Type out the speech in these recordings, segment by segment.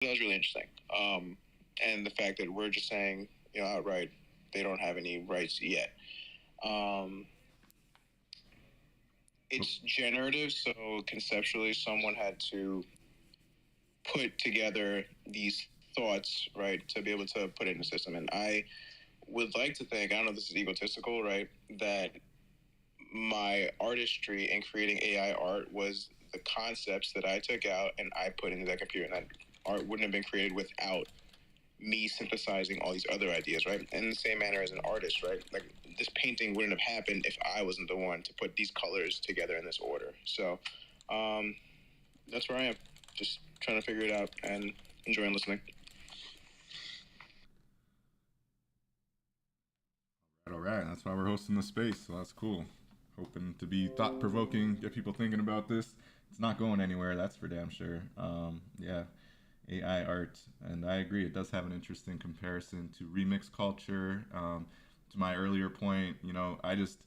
that was really interesting. And the fact that we're just saying, outright, they don't have any rights yet. It's generative, so conceptually, someone had to put together these thoughts, right, to be able to put it in the system. And I would like to think, I don't know if this is egotistical, right, that my artistry in creating AI art was the concepts that I took out and I put into that computer, and that art wouldn't have been created without me synthesizing all these other ideas, right? In the same manner as an artist, right? Like, this painting wouldn't have happened if I wasn't the one to put these colors together in this order. So that's where I am, just trying to figure it out and enjoying listening. All right, that's why we're hosting the space, so that's cool. Hoping to be thought provoking, get people thinking about this. It's not going anywhere, that's for damn sure. Yeah, AI art, and I agree, it does have an interesting comparison to remix culture. To my earlier point, I just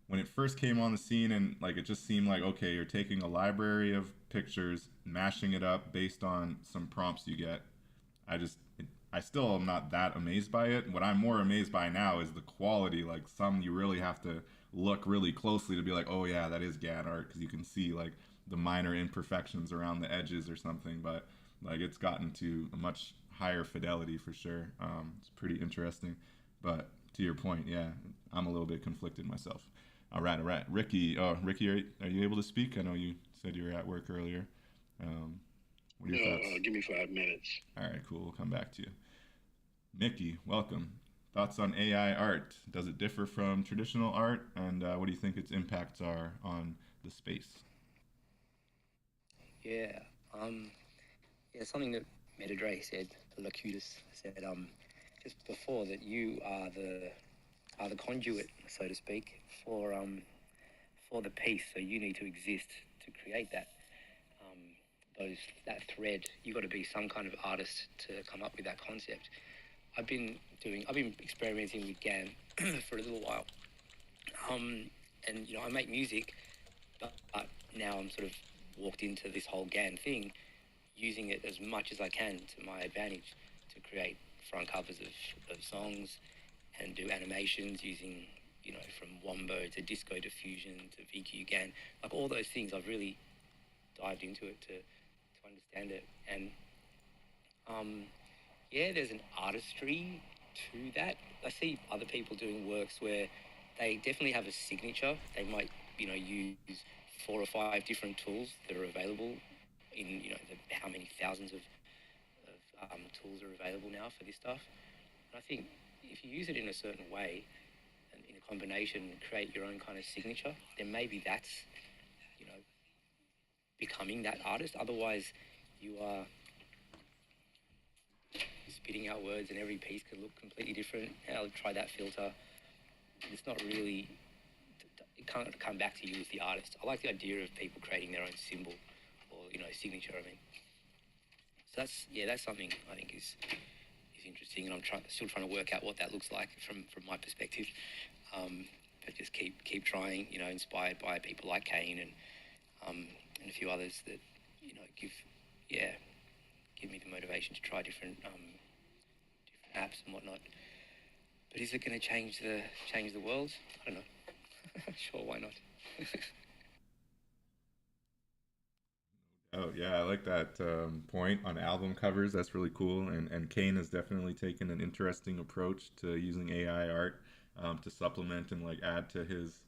when it first came on the scene and like it just seemed like okay, you're taking a library of pictures, mashing it up based on some prompts you get. I still am not that amazed by it. What I'm more amazed by now is the quality. Like some you really have to look really closely to be like, oh yeah, that is GAN art because you can see like the minor imperfections around the edges or something. But like it's gotten to a much higher fidelity for sure. It's pretty interesting. But to your point, yeah, I'm a little bit conflicted myself. All right, all right. Ricky, Ricky, are you able to speak? I know you said you were at work earlier. What are your thoughts? Give me 5 minutes. All right, cool. We'll come back to you. Mickey, welcome. Thoughts on AI art? Does it differ from traditional art? And what do you think its impacts are on the space? Yeah, um, yeah, something that Metadre said, Locutus said, just before that you are the conduit, so to speak, for the piece. So you need to exist to create that. That thread. You got to be some kind of artist to come up with that concept. I've been experimenting with GAN for a little while, and I make music, but now I'm sort of walked into this whole GAN thing, using it as much as I can to my advantage to create front covers of songs and do animations using, from Wombo to Disco Diffusion to VQ GAN, like all those things. I've really dived into it to understand it. And yeah, there's an artistry to that. I see other people doing works where they definitely have a signature. They might, use 4 or 5 different tools that are available in, how many thousands of tools are available now for this stuff. And I think if you use it in a certain way and in a combination and create your own kind of signature, then maybe that's, becoming that artist. Otherwise, you are spitting out words and every piece could look completely different. I'll try that filter. It's not really, it can't come back to you as the artist. I like the idea of people creating their own symbol or, signature, I mean. So that's something I think is interesting, and I'm still trying to work out what that looks like from my perspective. But just keep trying, inspired by people like Kane and a few others that, give me the motivation to try different apps and whatnot. But is it going to change the world? I don't know. Sure, why not? Oh yeah, I like that point on album covers. That's really cool. And Kane has definitely taken an interesting approach to using AI art to supplement and like add to his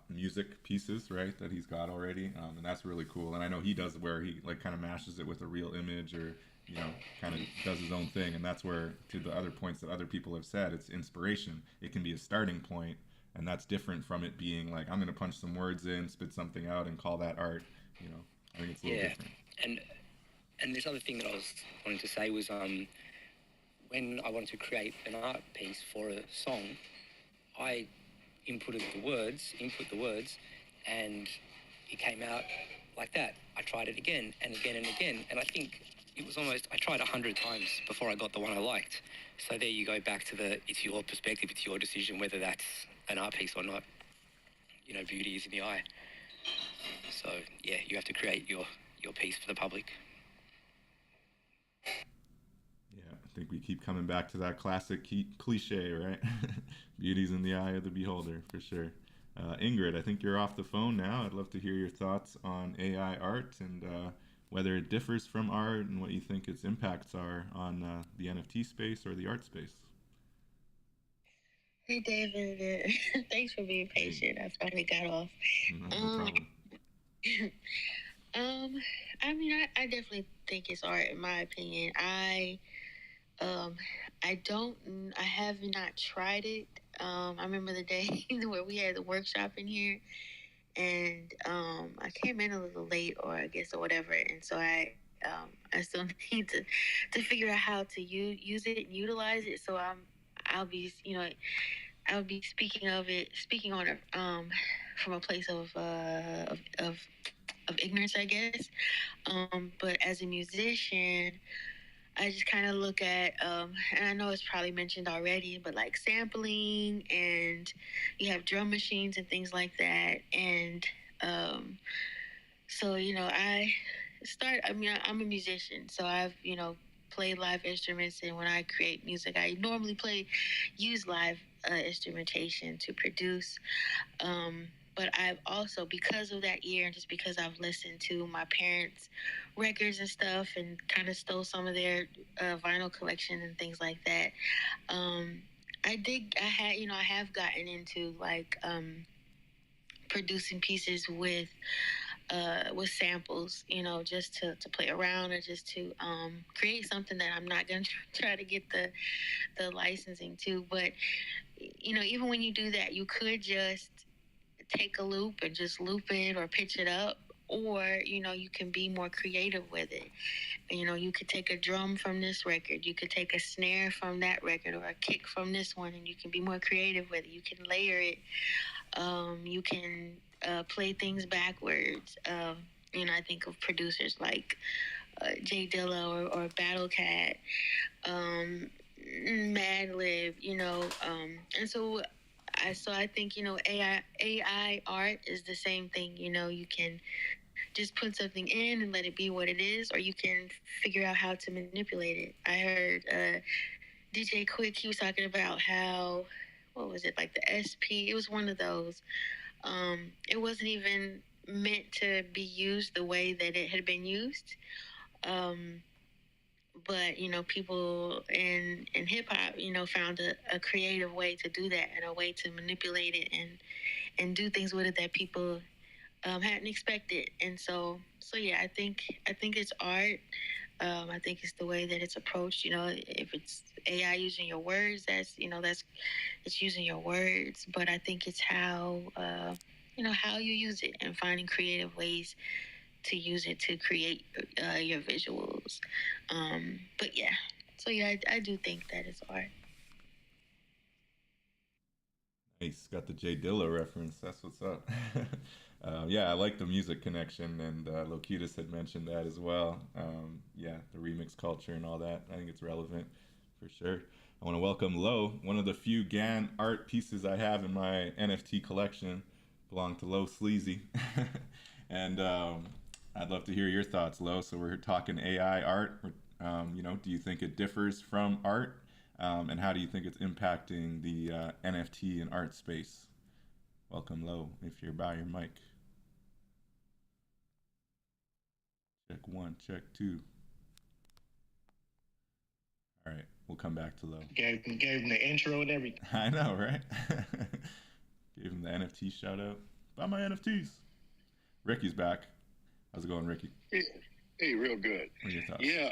music pieces, right? That he's got already, and that's really cool. And I know he does where he like kind of mashes it with a real image or kind of does his own thing. And that's where to the other points that other people have said, it's inspiration. It can be a starting point, and that's different from it being like I'm gonna punch some words in, spit something out, and call that art. You know, I think it's a little Yeah, different. and this other thing that I was wanting to say was when I wanted to create an art piece for a song, I input the words, and it came out like that. I tried it again and again and again, and I think it was almost, I tried 100 times before I got the one I liked. So there you go back to it's your perspective, it's your decision whether that's an art piece or not. Beauty is in the eye. So yeah, you have to create your piece for the public. think we keep coming back to that classic cliche, right? Beauty's in the eye of the beholder, for sure. Ingrid, I think you're off the phone now. I'd love to hear your thoughts on AI art and whether it differs from art and what you think its impacts are on the NFT space or the art space. Hey, David. Thanks for being patient. I finally got off. No problem. I mean, I definitely think it's art, in my opinion. I have not tried it. I remember the day where we had the workshop in here, and I came in a little late, or I guess, or whatever, and so I still need to figure out how to use it and utilize it. So I'll be, I'll be speaking on it from a place of ignorance, I guess. But as a musician, I just kind of look at, and I know it's probably mentioned already, but like sampling, and you have drum machines and things like that. And so, I'm a musician, so I've, played live instruments. And when I create music, I normally use live instrumentation to produce. But I've also, because of that year, and just because I've listened to my parents' records and stuff, and kind of stole some of their vinyl collection and things like that, I have gotten into like producing pieces with samples, just to play around, or just to create something that I'm not going to try to get the licensing to. But, even when you do that, you could just take a loop and just loop it or pitch it up, or you can be more creative with it. You could take a drum from this record, you could take a snare from that record, or a kick from this one, and you can be more creative with it. You can layer it. You can play things backwards. I think of producers like Jay Dilla or Battle Cat, Madlib, and so I think, AI art is the same thing. You can just put something in and let it be what it is, or you can figure out how to manipulate it. I heard DJ Quick, he was talking about how, what was it, like the SP? It was one of those. It wasn't even meant to be used the way that it had been used. But people in hip hop, found a creative way to do that, and a way to manipulate it and do things with it that people hadn't expected. And so yeah, I think it's art. I think it's the way that it's approached. If it's AI using your words, it's using your words. But I think it's how how you use it, and finding creative ways to use it to create your visuals. But yeah, so yeah, I do think that it's art. Nice, got the Jay Dilla reference. That's what's up. Yeah, I like the music connection, and Lokitas had mentioned that as well. Yeah, the remix culture and all that. I think it's relevant for sure. I want to welcome Lo. One of the few GAN art pieces I have in my NFT collection belong to Lo Sleazy, and I'd love to hear your thoughts, Lo. So we're talking AI art. Do you think it differs from art? And how do you think it's impacting the NFT and art space? Welcome, Lo, if you're by your mic. Check one, check two. All right, we'll come back to Lo. Gave him the intro and everything. I know, right? Gave him the NFT shout out. Buy my NFTs. Ricky's back. How's it going, Ricky? Hey, real good. What are your thoughts? Yeah,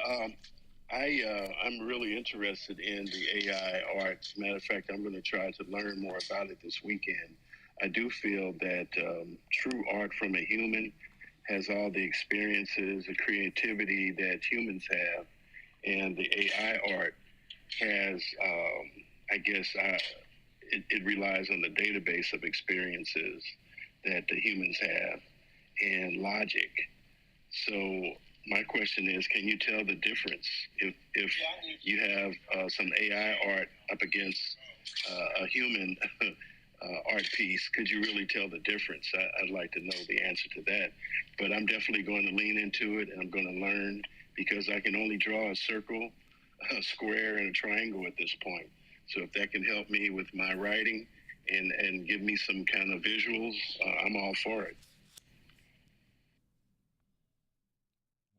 I'm really interested in the AI art. Matter of fact, I'm going to try to learn more about it this weekend. I do feel that true art from a human has all the experiences, the creativity that humans have, and the AI art has, it relies on the database of experiences that the humans have and logic. So my question is, can you tell the difference if you have some AI art up against a human art piece? Could you really tell the difference? I'd like to know the answer to that. But I'm definitely going to lean into it, and I'm going to learn, because I can only draw a circle a square and a triangle at this point. So if that can help me with my writing and give me some kind of visuals, I'm all for it.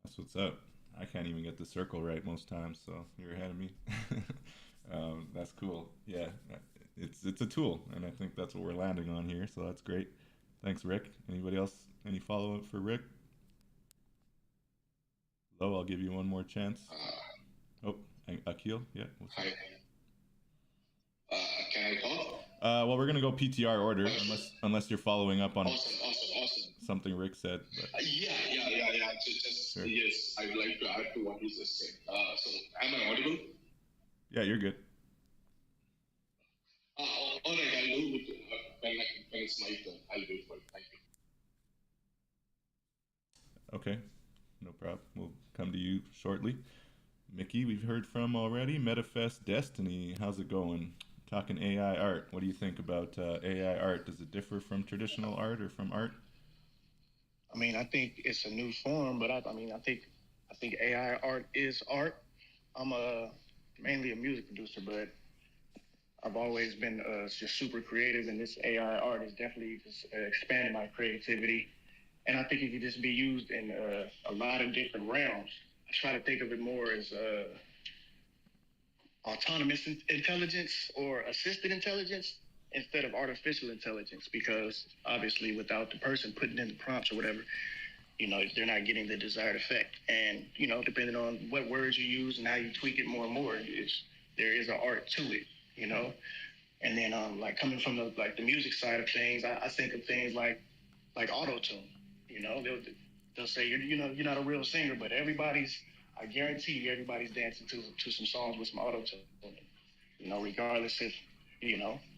That's what's up. I can't even get the circle right most times, so you're ahead of me. That's cool. Yeah, it's a tool, and I think that's what we're landing on here. So that's great. Thanks, Rick. Anybody else? Any follow up for Rick? Lo, I'll give you one more chance. Oh, Akil. Yeah. Hi. Can I talk? Well, we're gonna go PTR order, unless you're following up on Awesome. something Rick said. But... Yeah. Just sure. Yes, I would like to add to what you just said. So, am I audible? Yeah, you're good. All right, I'll do it when it's my turn. I'll do it for you. Thank you. Okay, no problem. We'll come to you shortly. Mickey, we've heard from already. Metafest Destiny, how's it going? Talking AI art. What do you think about AI art? Does it differ from traditional art or from art? I mean, I think it's a new form, but I think AI art is art. I'm mainly a music producer, but I've always been just super creative, and this AI art is definitely just expanding my creativity. And I think it could just be used in a lot of different realms. I try to think of it more as autonomous intelligence or assisted intelligence instead of artificial intelligence, because obviously without the person putting in the prompts or whatever, they're not getting the desired effect. And, depending on what words you use and how you tweak it more and more, there is an art to it, And then like coming from the music side of things, I think of things like auto-tune. They'll say you're not a real singer, but I guarantee you everybody's dancing to some songs with some auto-tune. Regardless if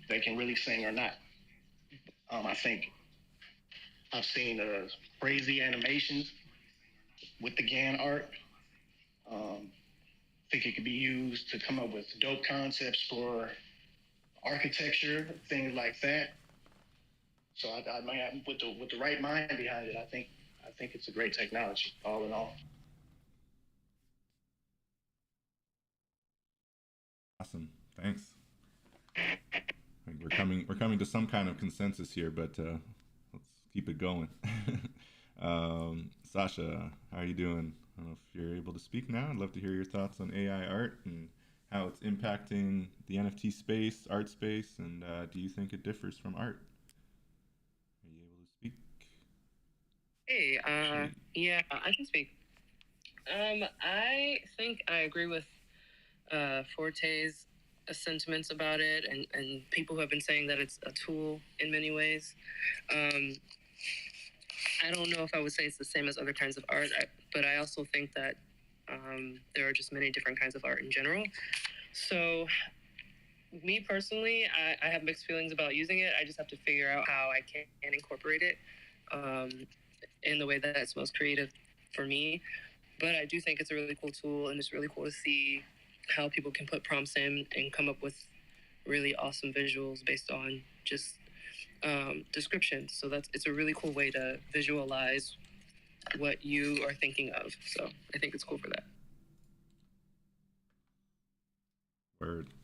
they can really sing or not. I think I've seen crazy animations with the GAN art. I think it could be used to come up with dope concepts for architecture, things like that. So with the right mind behind it, I think it's a great technology, all in all. Awesome, thanks. We're coming to some kind of consensus here, but let's keep it going. Sasha, how are you doing? I don't know if you're able to speak now. I'd love to hear your thoughts on AI art and how it's impacting the NFT space, art space, and do you think it differs from art? Are you able to speak? Hey, yeah, I can speak. I think I agree with Forte's sentiments about it, and people who have been saying that it's a tool in many ways. I don't know if I would say it's the same as other kinds of art, but I also think that there are just many different kinds of art in general. So me personally, I have mixed feelings about using it. I just have to figure out how I can incorporate it in the way that's most creative for me. But I do think it's a really cool tool, and it's really cool to see how people can put prompts in and come up with really awesome visuals based on just descriptions. So it's a really cool way to visualize what you are thinking of. So I think it's cool for that. Word.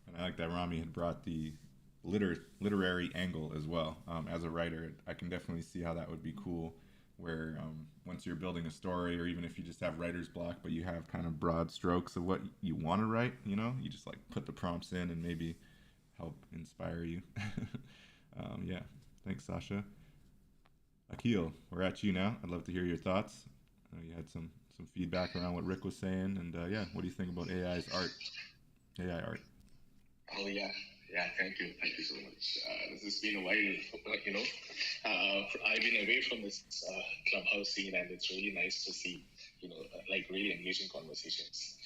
And I like that Rami had brought the literary angle as well. As a writer, I can definitely see how that would be cool, where once you're building a story, or even if you just have writer's block, but you have kind of broad strokes of what you want to write, you just like put the prompts in and maybe help inspire you. Yeah, thanks, Sasha. Akil, we're at you now. I'd love to hear your thoughts. You had some feedback around what Rick was saying, and yeah, what do you think about AI art? Oh yeah, thank you so much. This has been a while, I've been away from this clubhouse scene, and it's really nice to see, really engaging conversations.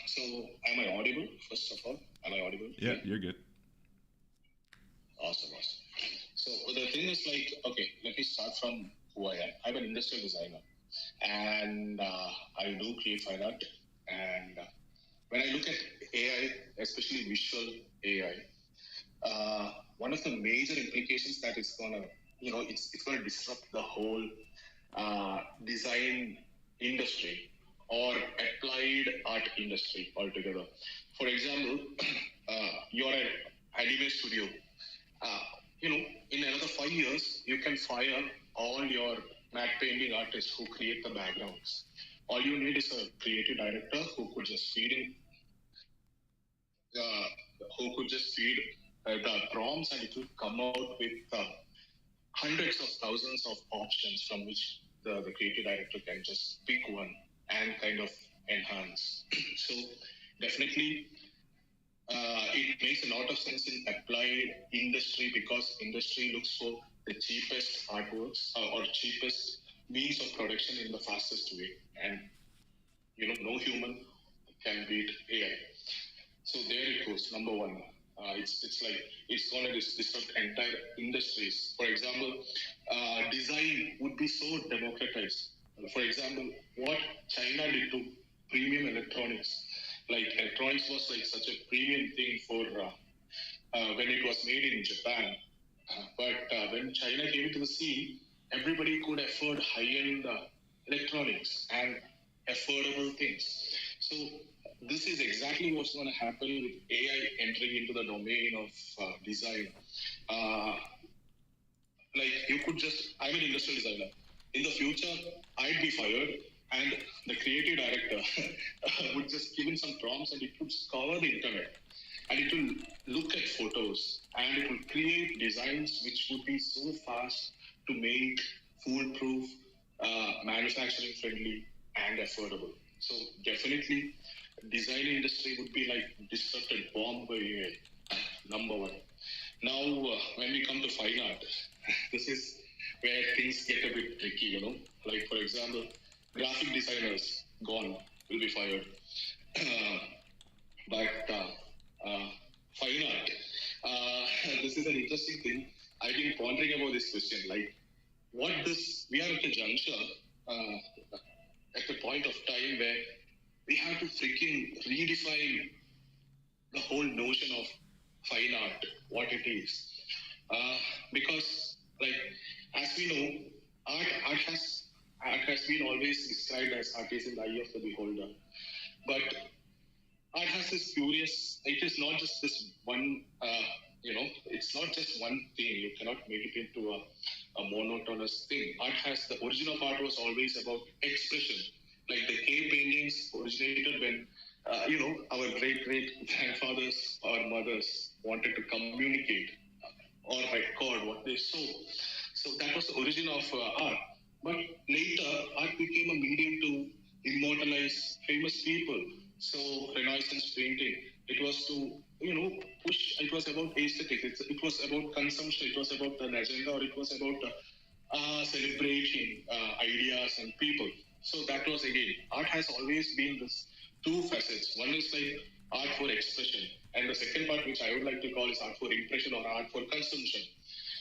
So am I audible, first of all? Am I audible? Yeah, you're good. Awesome. So the thing is okay, let me start from who I am. I'm an industrial designer, and I do create fine art. And when I look at AI, especially visual AI, one of the major implications that it's gonna, it's gonna disrupt the whole design industry or applied art industry altogether. For example, you're an anime studio. Uh, in another 5 years, you can fire all your matte painting artists who create the backgrounds. All you need is a creative director who could just feed in, uh, the prompts, and it will come out with hundreds of thousands of options from which the creative director can just pick one and kind of enhance. So definitely, it makes a lot of sense in applied industry because industry looks for the cheapest artworks or cheapest means of production in the fastest way, and no human can beat AI. So there it goes. Number one, it's like it's going to disrupt entire industries. For example, design would be so democratized. For example, what China did to premium electronics, like electronics was like such a premium thing for when it was made in Japan. But when China came into the scene, everybody could afford high-end electronics and affordable things. So this is exactly what's going to happen with AI entering into the domain of design. Uh, like you could just, I'm an industrial designer. In the future, I'd be fired, and the creative director would just give in some prompts, and it would scour the internet, and it will look at photos, and it will create designs which would be so fast to make foolproof, manufacturing friendly, and affordable. So definitely, design industry would be like disrupted, bombed by AI. Number one. Now, when we come to fine art, this is where things get a bit tricky. Like, for example, graphic designers gone, will be fired. But fine art, this is an interesting thing. I've been pondering about this question. Like, we are at a juncture, at a point of time where we have to freaking redefine the whole notion of fine art, what it is. Because, like, as we know, art has been always described as art is in the eye of the beholder. But art has this curious, it is not just this one, it's not just one thing. You cannot make it into a monotonous thing. The origin of art was always about expression. Like the cave paintings originated when, our great grandfathers or mothers wanted to communicate or record what they saw. So that was the origin of art. But later, art became a medium to immortalize famous people. So Renaissance painting, it was to push. It was about aesthetics. It was about consumption. It was about an agenda, or it was about celebrating ideas and people. So that was again, art has always been this two facets. One is like art for expression, and the second part, which I would like to call, is art for impression or art for consumption.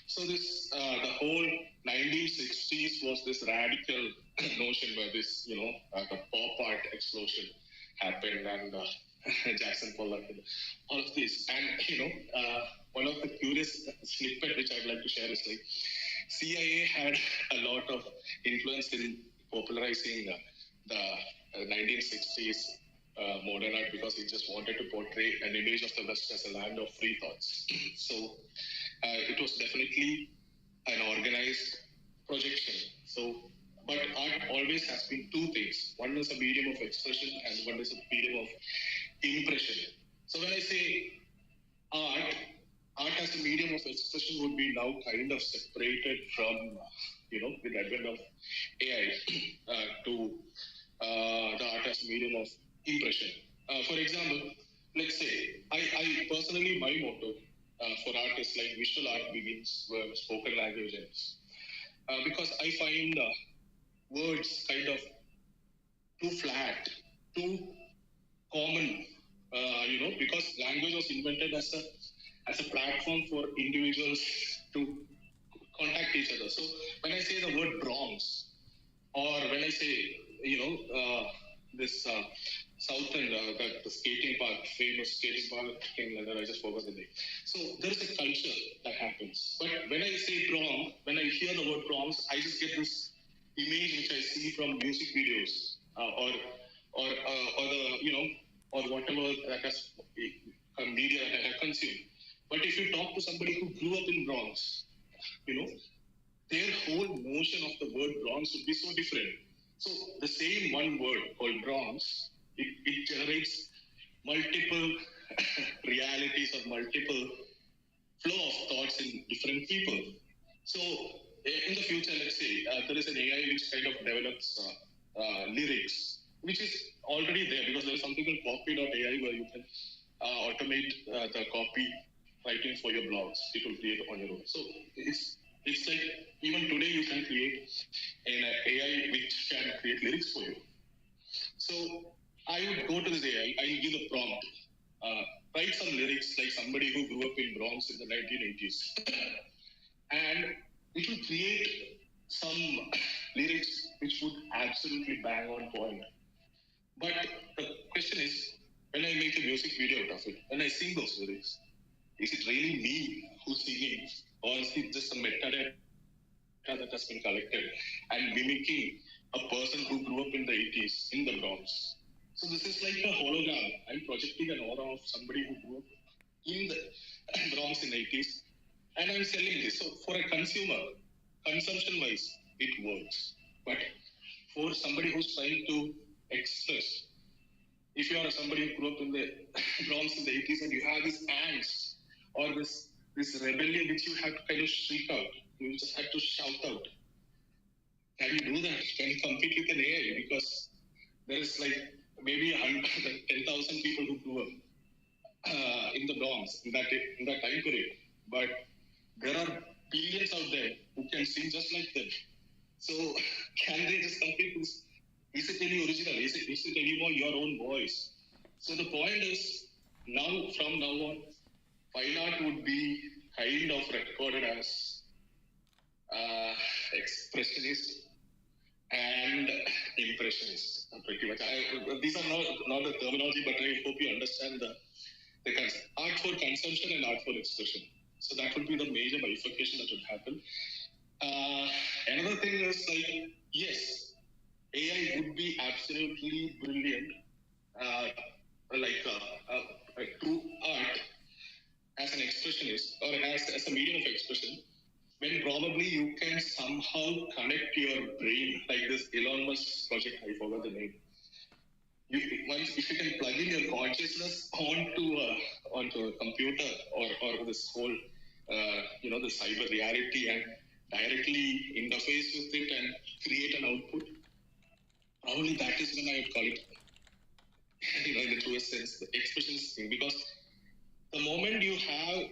So this, the whole 1960s was this radical notion where this, the pop art explosion happened, and Jackson Pollock, and all of this. And, one of the curious snippet which I'd like to share is like, CIA had a lot of influence in popularizing the 1960s modern art because it just wanted to portray an image of the West as a land of free thoughts. So it was definitely an organized projection. So, but art always has been two things. One is a medium of expression, and one is a medium of impression. So when I say art, art as a medium of expression would be now kind of separated from, with the advent of AI to the art as a medium of impression. For example, let's say, I personally, my motto for art is like visual art begins where spoken language ends. Because I find words kind of too flat, too common, because language was invented as a platform for individuals to contact each other. So when I say the word Bronx, or when I say, this Southend, the skating park, famous skating park in London, I just forgot the name. So there is a culture that happens. But when I say Bronx, when I hear the word Bronx, I just get this image which I see from music videos or or the or whatever that has media that I have consumed. But if you talk to somebody who grew up in Bronx, their whole notion of the word Bronx would be so different. So the same one word called Bronx, it generates multiple realities or multiple flow of thoughts in different people. So in the future, let's say there is an AI which kind of develops lyrics, which is already there because there is something called copy.ai where you can automate the copy writing for your blogs. It will create on your own. So it's like even today you can create an AI which can create lyrics for you. So I would go to this AI, I'll give a prompt. Write some lyrics like somebody who grew up in Bronx in the 1980s. And it will create some lyrics which would absolutely bang on point. But the question is, when I make a music video out of it, when I sing those lyrics, is it really me who's singing, or is it just a metadata that has been collected and mimicking a person who grew up in the 80s in the Bronx? So this is like a hologram. I'm projecting an aura of somebody who grew up in the Bronx in the 80s, and I'm selling this. So for a consumer, consumption-wise, it works. But for somebody who's trying to express, if you are somebody who grew up in the Bronx in the 80s and you have this angst or this rebellion which you have to kind of shriek out, you just have to shout out. Can you do that? Can you compete with an AI? Because there is like maybe 10,000 people who grew up in the Bronx in that time period, but there are billions out there who can sing just like them. So can they just compete with? Is it any original? Is it any more your own voice? So the point is, from now on, fine art would be kind of recorded as expressionist and impressionist, pretty much. These are not the terminology, but I hope you understand the art for consumption and art for expression. So that would be the major bifurcation that would happen. Another thing is like, yes, AI would be absolutely brilliant, like true art as an expressionist or as a medium of expression, when probably you can somehow connect your brain, like this Elon Musk project, I forgot the name. If you can plug in your consciousness onto a computer or this whole the cyber reality and directly interface with it and create an output, probably that is when I would call it in the truest sense the expressionist thing, because the moment you have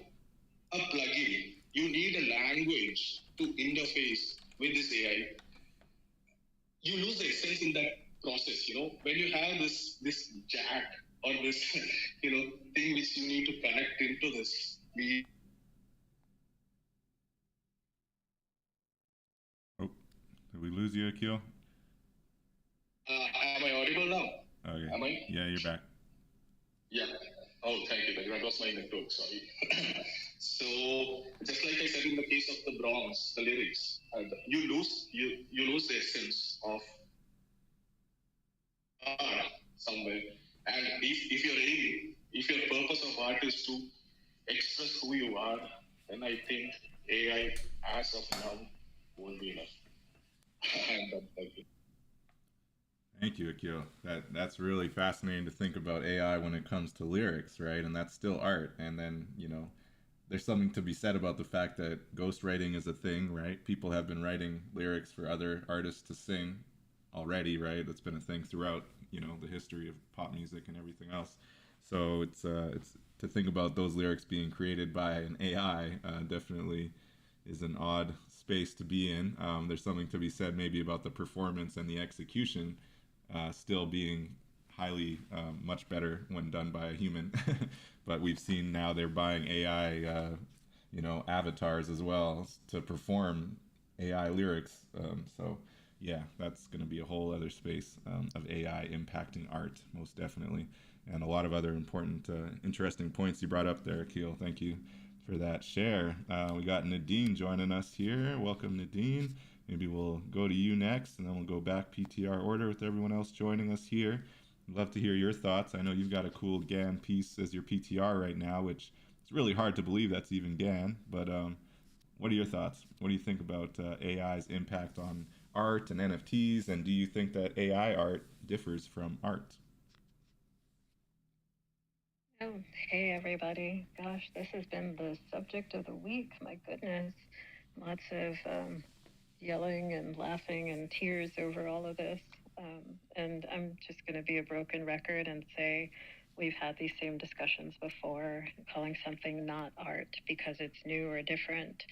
a plugin, you need a language to interface with this AI. You lose the essence in that process. When you have this jack or this thing which you need to connect into this. Oh, did we lose you, Akil? Am I audible now? Okay. Am I? Yeah, you're back. Yeah. Oh, thank you. That was my network. Sorry. So, just like I said in the case of the Bronx, the lyrics, you lose the essence of art somewhere. And if your purpose of art is to express who you are, then I think AI as of now won't be enough. And thank you. Thank you, Akil. That's really fascinating to think about AI when it comes to lyrics, right? And that's still art. And then, there's something to be said about the fact that ghostwriting is a thing, right? People have been writing lyrics for other artists to sing already, right? That's been a thing throughout, the history of pop music and everything else. So it's to think about those lyrics being created by an AI definitely is an odd space to be in. There's something to be said maybe about the performance and the execution still being highly much better when done by a human. But we've seen now they're buying AI, avatars as well to perform AI lyrics. So yeah, that's going to be a whole other space of AI impacting art, most definitely. And a lot of other important, interesting points you brought up there, Akil. Thank you for that share. We got Nadine joining us here. Welcome, Nadine. Maybe we'll go to you next, and then we'll go back PTR order with everyone else joining us here. love to hear your thoughts. I know you've got a cool GAN piece as your PTR right now, which it's really hard to believe that's even GAN. But what are your thoughts? What do you think about AI's impact on art and NFTs? And do you think that AI art differs from art? Oh, hey everybody. Gosh, this has been the subject of the week. My goodness. Lots of yelling and laughing and tears over all of this. And I'm just going to be a broken record and say we've had these same discussions before, calling something not art because it's new or different.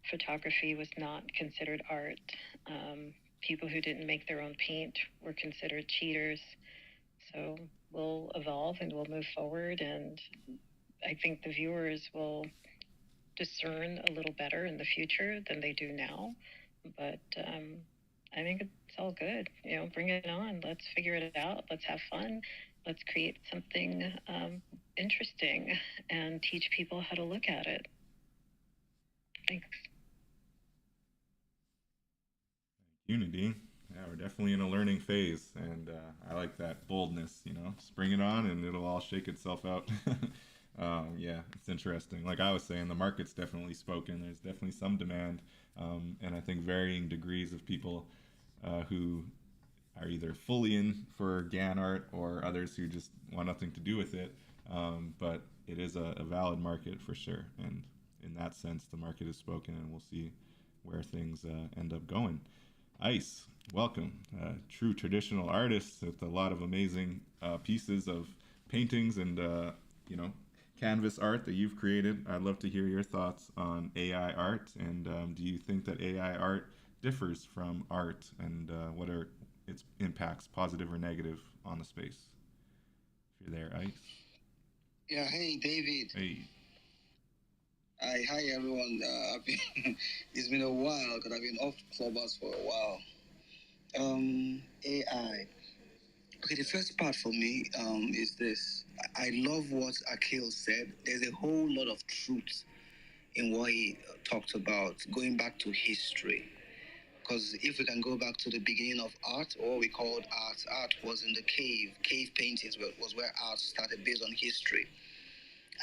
Photography was not considered art. People who didn't make their own paint were considered cheaters. So we'll evolve and we'll move forward, and I think the viewers will discern a little better in the future than they do now. But I think it's all good. Bring it on. Let's figure it out. Let's have fun. Let's create something interesting and teach people how to look at it. Thanks. Unity. Yeah, we're definitely in a learning phase, and I like that boldness. Just bring it on, and it'll all shake itself out. Yeah, it's interesting. Like I was saying, the market's definitely spoken. There's definitely some demand, and I think varying degrees of people who are either fully in for GAN art or others who just want nothing to do with it. But it is a valid market for sure, and in that sense, the market is spoken, and we'll see where things end up going. Ice, welcome. True traditional artist with a lot of amazing pieces of paintings and canvas art that you've created. I'd love to hear your thoughts on AI art, and do you think that AI art differs from art, and what are its impacts, positive or negative, on the space? If you're there, Ice. Yeah, hey David. Hey. Hi everyone. It's been a while because I've been off Clubhouse for a while. AI. Okay, the first part for me is this. I love what Akil said. There's a whole lot of truth in what he talked about, going back to history. Because if we can go back to the beginning of art, or what we called art was in the cave. Cave paintings was where art started based on history.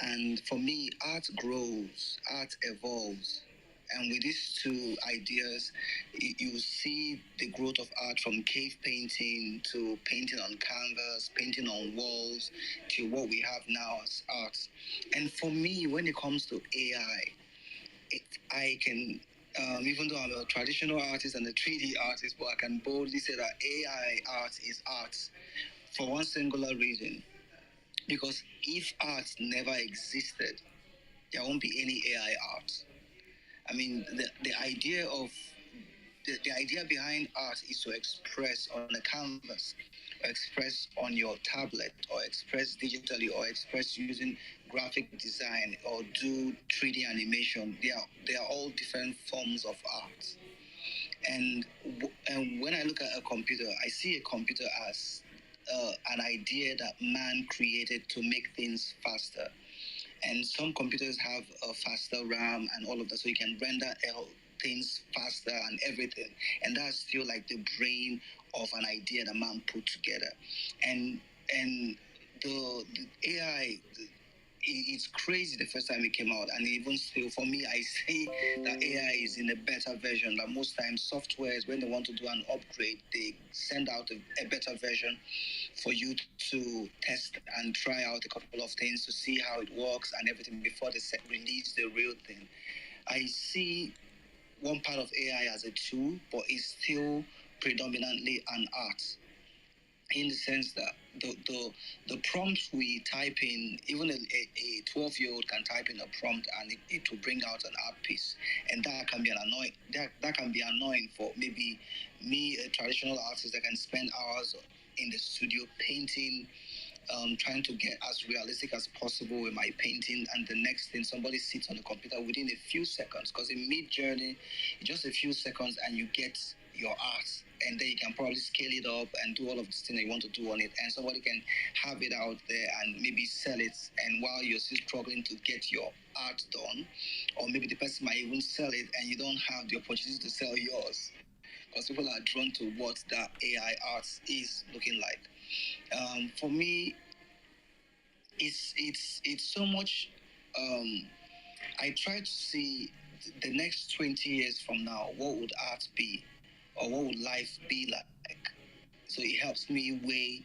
And for me, art grows, art evolves. And with these two ideas, you see the growth of art from cave painting to painting on canvas, painting on walls, to what we have now as art. And for me, when it comes to AI, I can, even though I'm a traditional artist and a 3D artist, but I can boldly say that AI art is art for one singular reason. Because if art never existed, there won't be any AI art. I mean, the idea behind art is to express on a canvas, or express on your tablet, or express digitally, or express using graphic design, or do 3D animation. They are all different forms of art. And when I look at a computer, I see a computer as an idea that man created to make things faster. And some computers have a faster RAM and all of that, so you can render things faster and everything. And that's still like the brain of an idea that man put together. And the AI, it's crazy the first time it came out, and even still for me, I say that AI is in a better version. That most times softwares, when they want to do an upgrade, they send out a better version for you to test and try out a couple of things to see how it works and everything before they release the real thing. I see one part of AI as a tool, but it's still predominantly an art, in the sense that the prompts we type in, even a 12-year-old can type in a prompt and it will bring out an art piece, and that can be that can be annoying for maybe me, a traditional artist that can spend hours in the studio painting, trying to get as realistic as possible with my painting, and the next thing, somebody sits on the computer within a few seconds, because in mid-journey, just a few seconds and you get your art, and then you can probably scale it up and do all of the things that you want to do on it, and somebody can have it out there and maybe sell it, and while you're still struggling to get your art done, or maybe the person might even sell it and you don't have the opportunity to sell yours, because people are drawn to what that AI art is looking like. For me, it's so much. I try to see the next 20 years from now, what would art be, or what would life be like? So it helps me weigh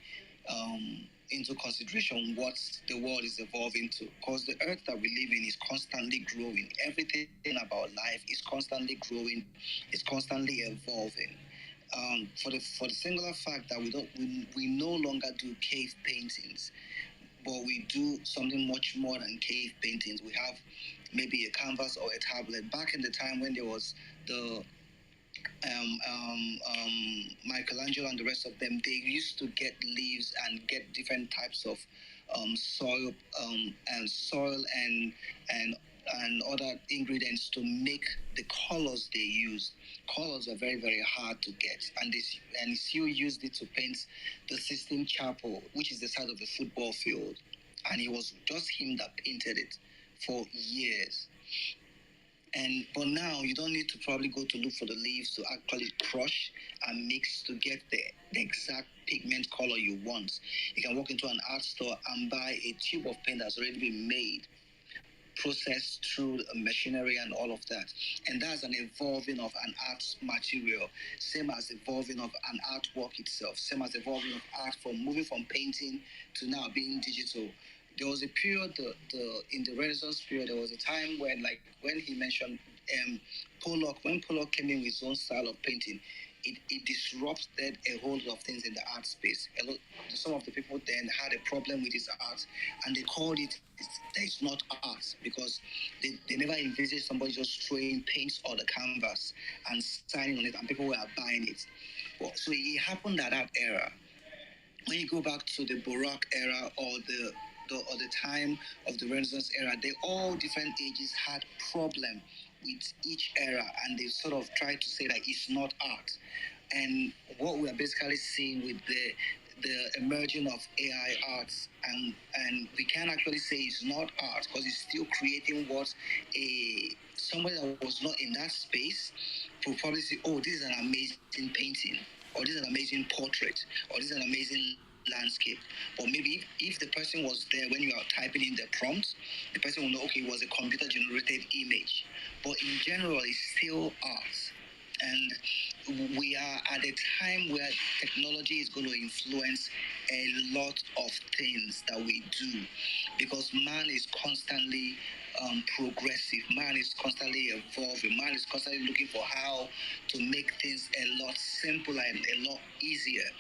into consideration what the world is evolving to. Because the earth that we live in is constantly growing. Everything about life is constantly growing, it's constantly evolving. For the singular fact that we no longer do cave paintings, but we do something much more than cave paintings. We have maybe a canvas or a tablet. Back in the time when there was the Michelangelo and the rest of them, they used to get leaves and get different types of soil and and and other ingredients to make the colors they use. Colors are very, very hard to get, and Sue used it to paint the Sistine Chapel, which is the side of the football field, and it was just him that painted it for years. But now you don't need to probably go to look for the leaves to actually crush and mix to get the exact pigment color you want. You can walk into an art store and buy a tube of paint that's already been made, processed through machinery and all of that. And that's an evolving of an art material, same as evolving of an artwork itself, same as evolving of art from moving from painting to now being digital. There was a period, in the Renaissance period, there was a time when he mentioned Pollock, when Pollock came in with his own style of painting, it disrupted a whole lot of things in the art space. Some of the people then had a problem with his art, and they called it that it's not art, because they never envisaged somebody just throwing paints on the canvas and signing on it, and people were buying it. Well, so it happened at that era. When you go back to the Baroque era or the time of the Renaissance era, they all different ages had problem with each era, and they sort of tried to say that it's not art. And what we are basically seeing with the emerging of AI arts, and we can actually say it's not art, because it's still creating what somebody that was not in that space will probably say, oh, this is an amazing painting, or this is an amazing portrait, or this is an amazing landscape. Or maybe if the person was there when you are typing in the prompt, the person will know, okay, it was a computer generated image. But in general, it's still art. And we are at a time where technology is going to influence a lot of things that we do, because man is constantly progressive, man is constantly evolving, man is constantly looking for how to make things a lot simpler and a lot easier.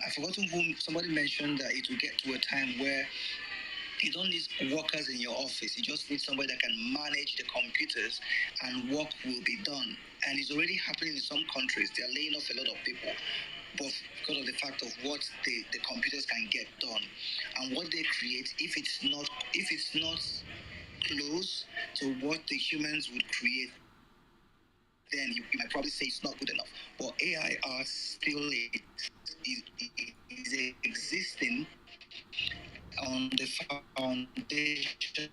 I've forgotten whom somebody mentioned that it will get to a time where you don't need workers in your office. You just need somebody that can manage the computers, and work will be done. And it's already happening in some countries. They're laying off a lot of people, but because of the fact of what the computers can get done and what they create, if it's not close to what the humans would create, then you might probably say it's not good enough. But AI art still is existing on the foundation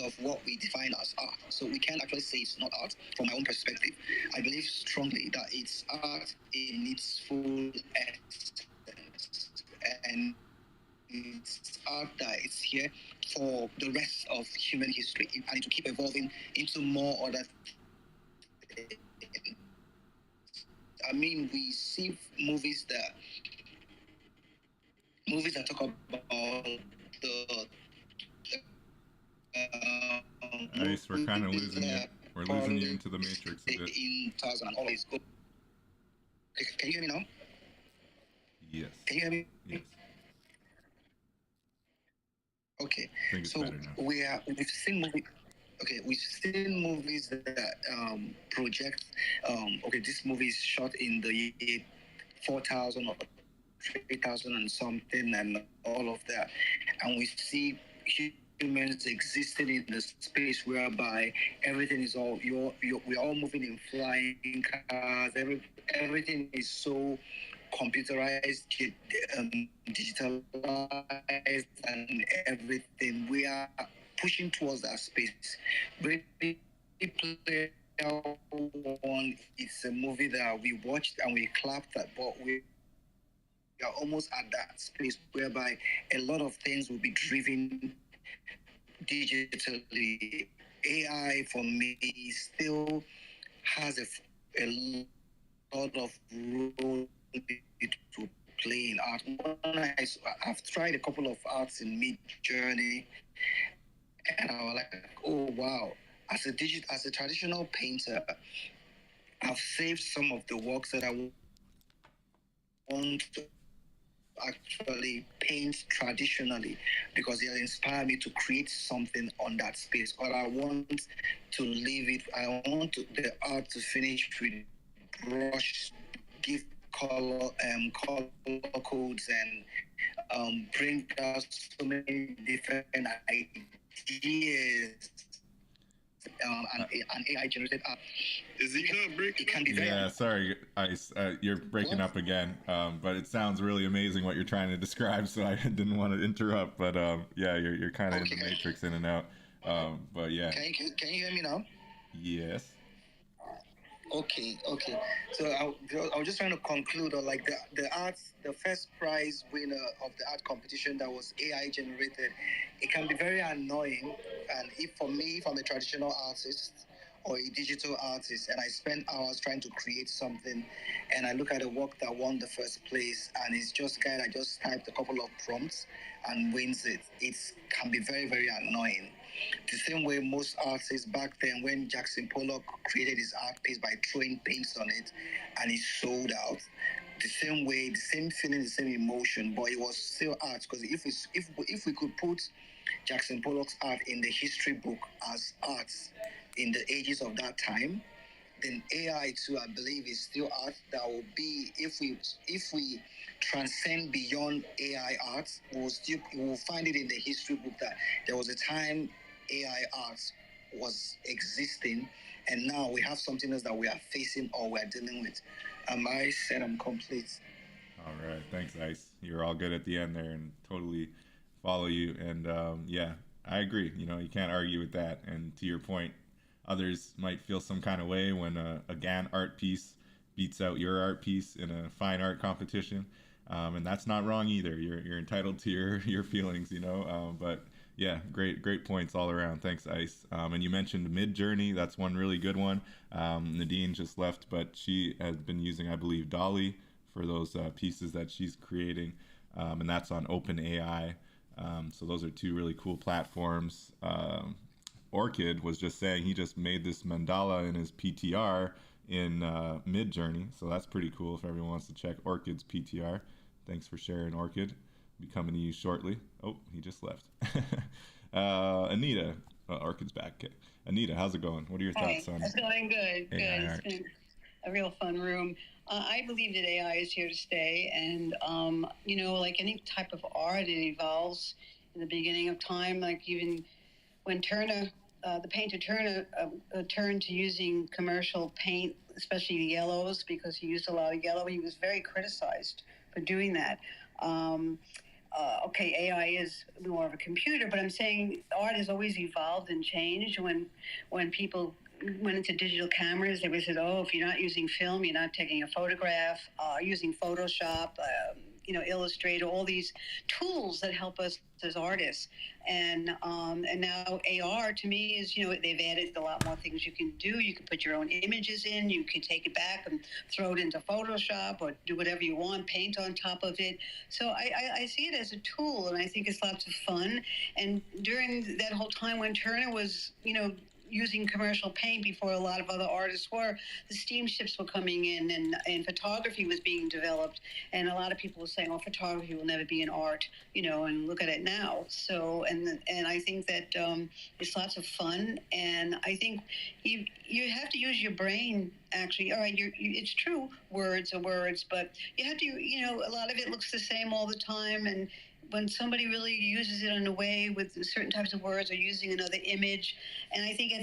of what we define as art. So we can't actually say it's not art from my own perspective. I believe strongly that it's art in its full essence. And it's art that is here for the rest of human history, and to keep evolving into more other things. I mean, we see movies that talk about the Ice, we're kind of movies losing you. that We're losing you into the matrix a bit. in 2000 and always go. Can you hear me now? Yes. Can you hear me? Yes. Okay. I think it's So better now. we've seen movies. Okay, we've seen movies that project. Okay, this movie is shot in the year 4000 or 3000 and something, and all of that, and we see humans existing in the space whereby everything is all we're all moving in flying cars. Everything is so computerized, digitalized, and everything. We are pushing towards that space. Ready Player One, it's a movie that we watched and we clapped at, but are almost at that space whereby a lot of things will be driven digitally. AI for me still has a lot of role to play in art. I've tried a couple of arts in Mid Journey, and I was like, oh wow! As a traditional painter, I've saved some of the works that I want to actually paint traditionally because it inspired me to create something on that space. But I want to leave it. I want the art to finish with brush, give color codes, and bring out so many different ideas. An AI generated art. Is he not breaking? It can be very. Yeah, sorry, Ice. You're breaking up again. But it sounds really amazing what you're trying to describe, so I didn't want to interrupt. But yeah, you're kind of in the matrix in and out. But yeah. Can you hear me now? Yes. Okay. So I was just trying to conclude on like the first prize winner of the art competition that was AI generated. It can be very annoying, and if I'm a traditional artist or a digital artist, and I spend hours trying to create something, and I look at the work that won the first place, and it's just a guy that just typed a couple of prompts and wins it. It can be very, very annoying. The same way most artists back then, when Jackson Pollock created his art piece by throwing paints on it, and it sold out. The same way, the same feeling, the same emotion, but it was still art. Because if we could put Jackson Pollock's art in the history book as art in the ages of that time, then AI too, I believe, is still art that will be if we transcend beyond AI art, we'll find it in the history book that there was a time AI art was existing, and now we have something else that we are facing or we're dealing with. I said I'm complete. All right, thanks, Ice. You're all good at the end there, and totally follow you. And yeah, I agree. You can't argue with that. And to your point, others might feel some kind of way when a GAN art piece beats out your art piece in a fine art competition, and that's not wrong either. You're entitled to your feelings, But yeah, great points all around. Thanks, Ice. And you mentioned Mid Journey. That's one really good one. Nadine just left, but she has been using, I believe, Dolly for those pieces that she's creating, and that's on OpenAI. So those are two really cool platforms. Orchid was just saying he just made this mandala in his PTR in Mid Journey, so that's pretty cool if everyone wants to check Orchid's PTR. Thanks for sharing, Orchid. Be coming to you shortly. Oh, he just left. Anita, Orchid's back. Okay. Anita, how's it going? What are your thoughts on? It's going good. AI art? It's been a real fun room. I believe that AI is here to stay, and like any type of art, it evolves in the beginning of time. Like even when the painter Turner turned to using commercial paint, especially the yellows, because he used a lot of yellow. He was very criticized for doing that. Okay, AI is more of a computer, but I'm saying art has always evolved and changed. When people went into digital cameras, they said, oh, if you're not using film, you're not taking a photograph, using Photoshop, Illustrator, all these tools that help us as artists. And now AR to me is, they've added a lot more things you can do. You can put your own images in, you can take it back and throw it into Photoshop or do whatever you want, paint on top of it. So I see it as a tool, and I think it's lots of fun. And during that whole time when Turner was, using commercial paint before a lot of other artists were, the steamships were coming in, and photography was being developed, and a lot of people were saying, oh, photography will never be an art, and look at it now. So and I think that it's lots of fun, and I think you have to use your brain. Actually, all right, it's true, words are words, but you have to, a lot of it looks the same all the time, and when somebody really uses it in a way with certain types of words or using another image. And I think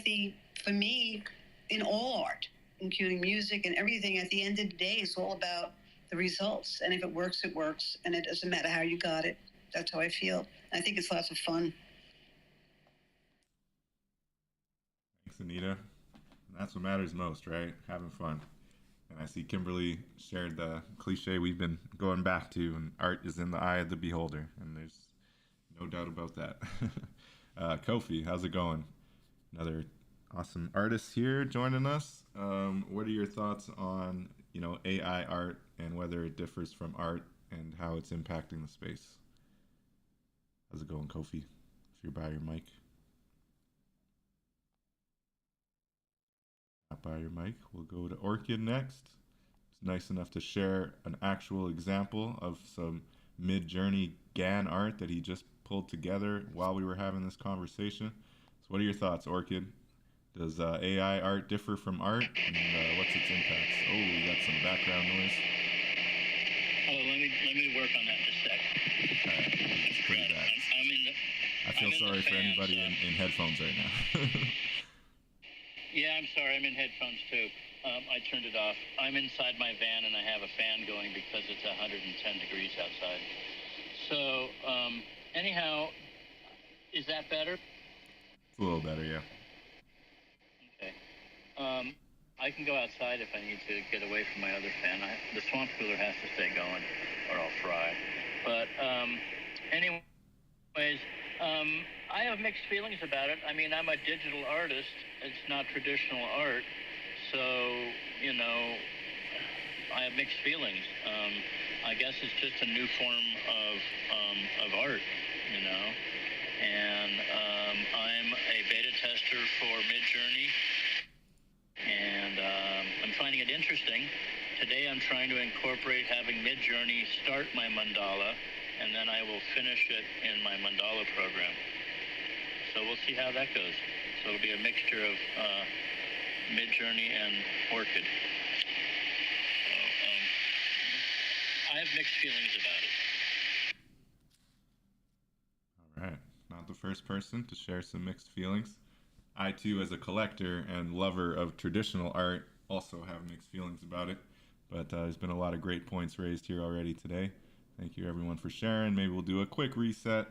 for me, in all art, including music and everything, at the end of the day, it's all about the results. And if it works, it works. And it doesn't matter how you got it. That's how I feel. I think it's lots of fun. Thanks, Anita. And that's what matters most, right? Having fun. And I see Kimberly shared the cliche we've been going back to, and art is in the eye of the beholder, and there's no doubt about that. Kofi, how's it going? Another awesome artist here joining us. What are your thoughts on, AI art and whether it differs from art and how it's impacting the space? How's it going, Kofi? If you're by your mic. Not by your mic. We'll go to Orchid next. It's nice enough to share an actual example of some mid-journey GAN art that he just pulled together while we were having this conversation. So what are your thoughts, Orchid? Does AI art differ from art, and what's its impacts? Oh, we got some background noise. Oh, let me work on that just a sec. It's pretty bad. I feel sorry for anybody in headphones right now. Yeah, I'm sorry. I'm in headphones too. I turned it off. I'm inside my van and I have a fan going because it's 110 degrees outside. So, anyhow, is that better? It's a little better, yeah. Okay. I can go outside if I need to get away from my other fan. The swamp cooler has to stay going or I'll fry. But anyways, I have mixed feelings about it. I mean, I'm a digital artist. It's not traditional art. So, I have mixed feelings. I guess it's just a new form of art, And I'm a beta tester for Midjourney. And I'm finding it interesting. Today I'm trying to incorporate having Midjourney start my mandala, and then I will finish it in my mandala program. So we'll see how that goes. So it'll be a mixture of Midjourney and Orchid. So I have mixed feelings about it. All right. Not the first person to share some mixed feelings. I, too, as a collector and lover of traditional art, also have mixed feelings about it. But there's been a lot of great points raised here already today. Thank you, everyone, for sharing. Maybe we'll do a quick reset.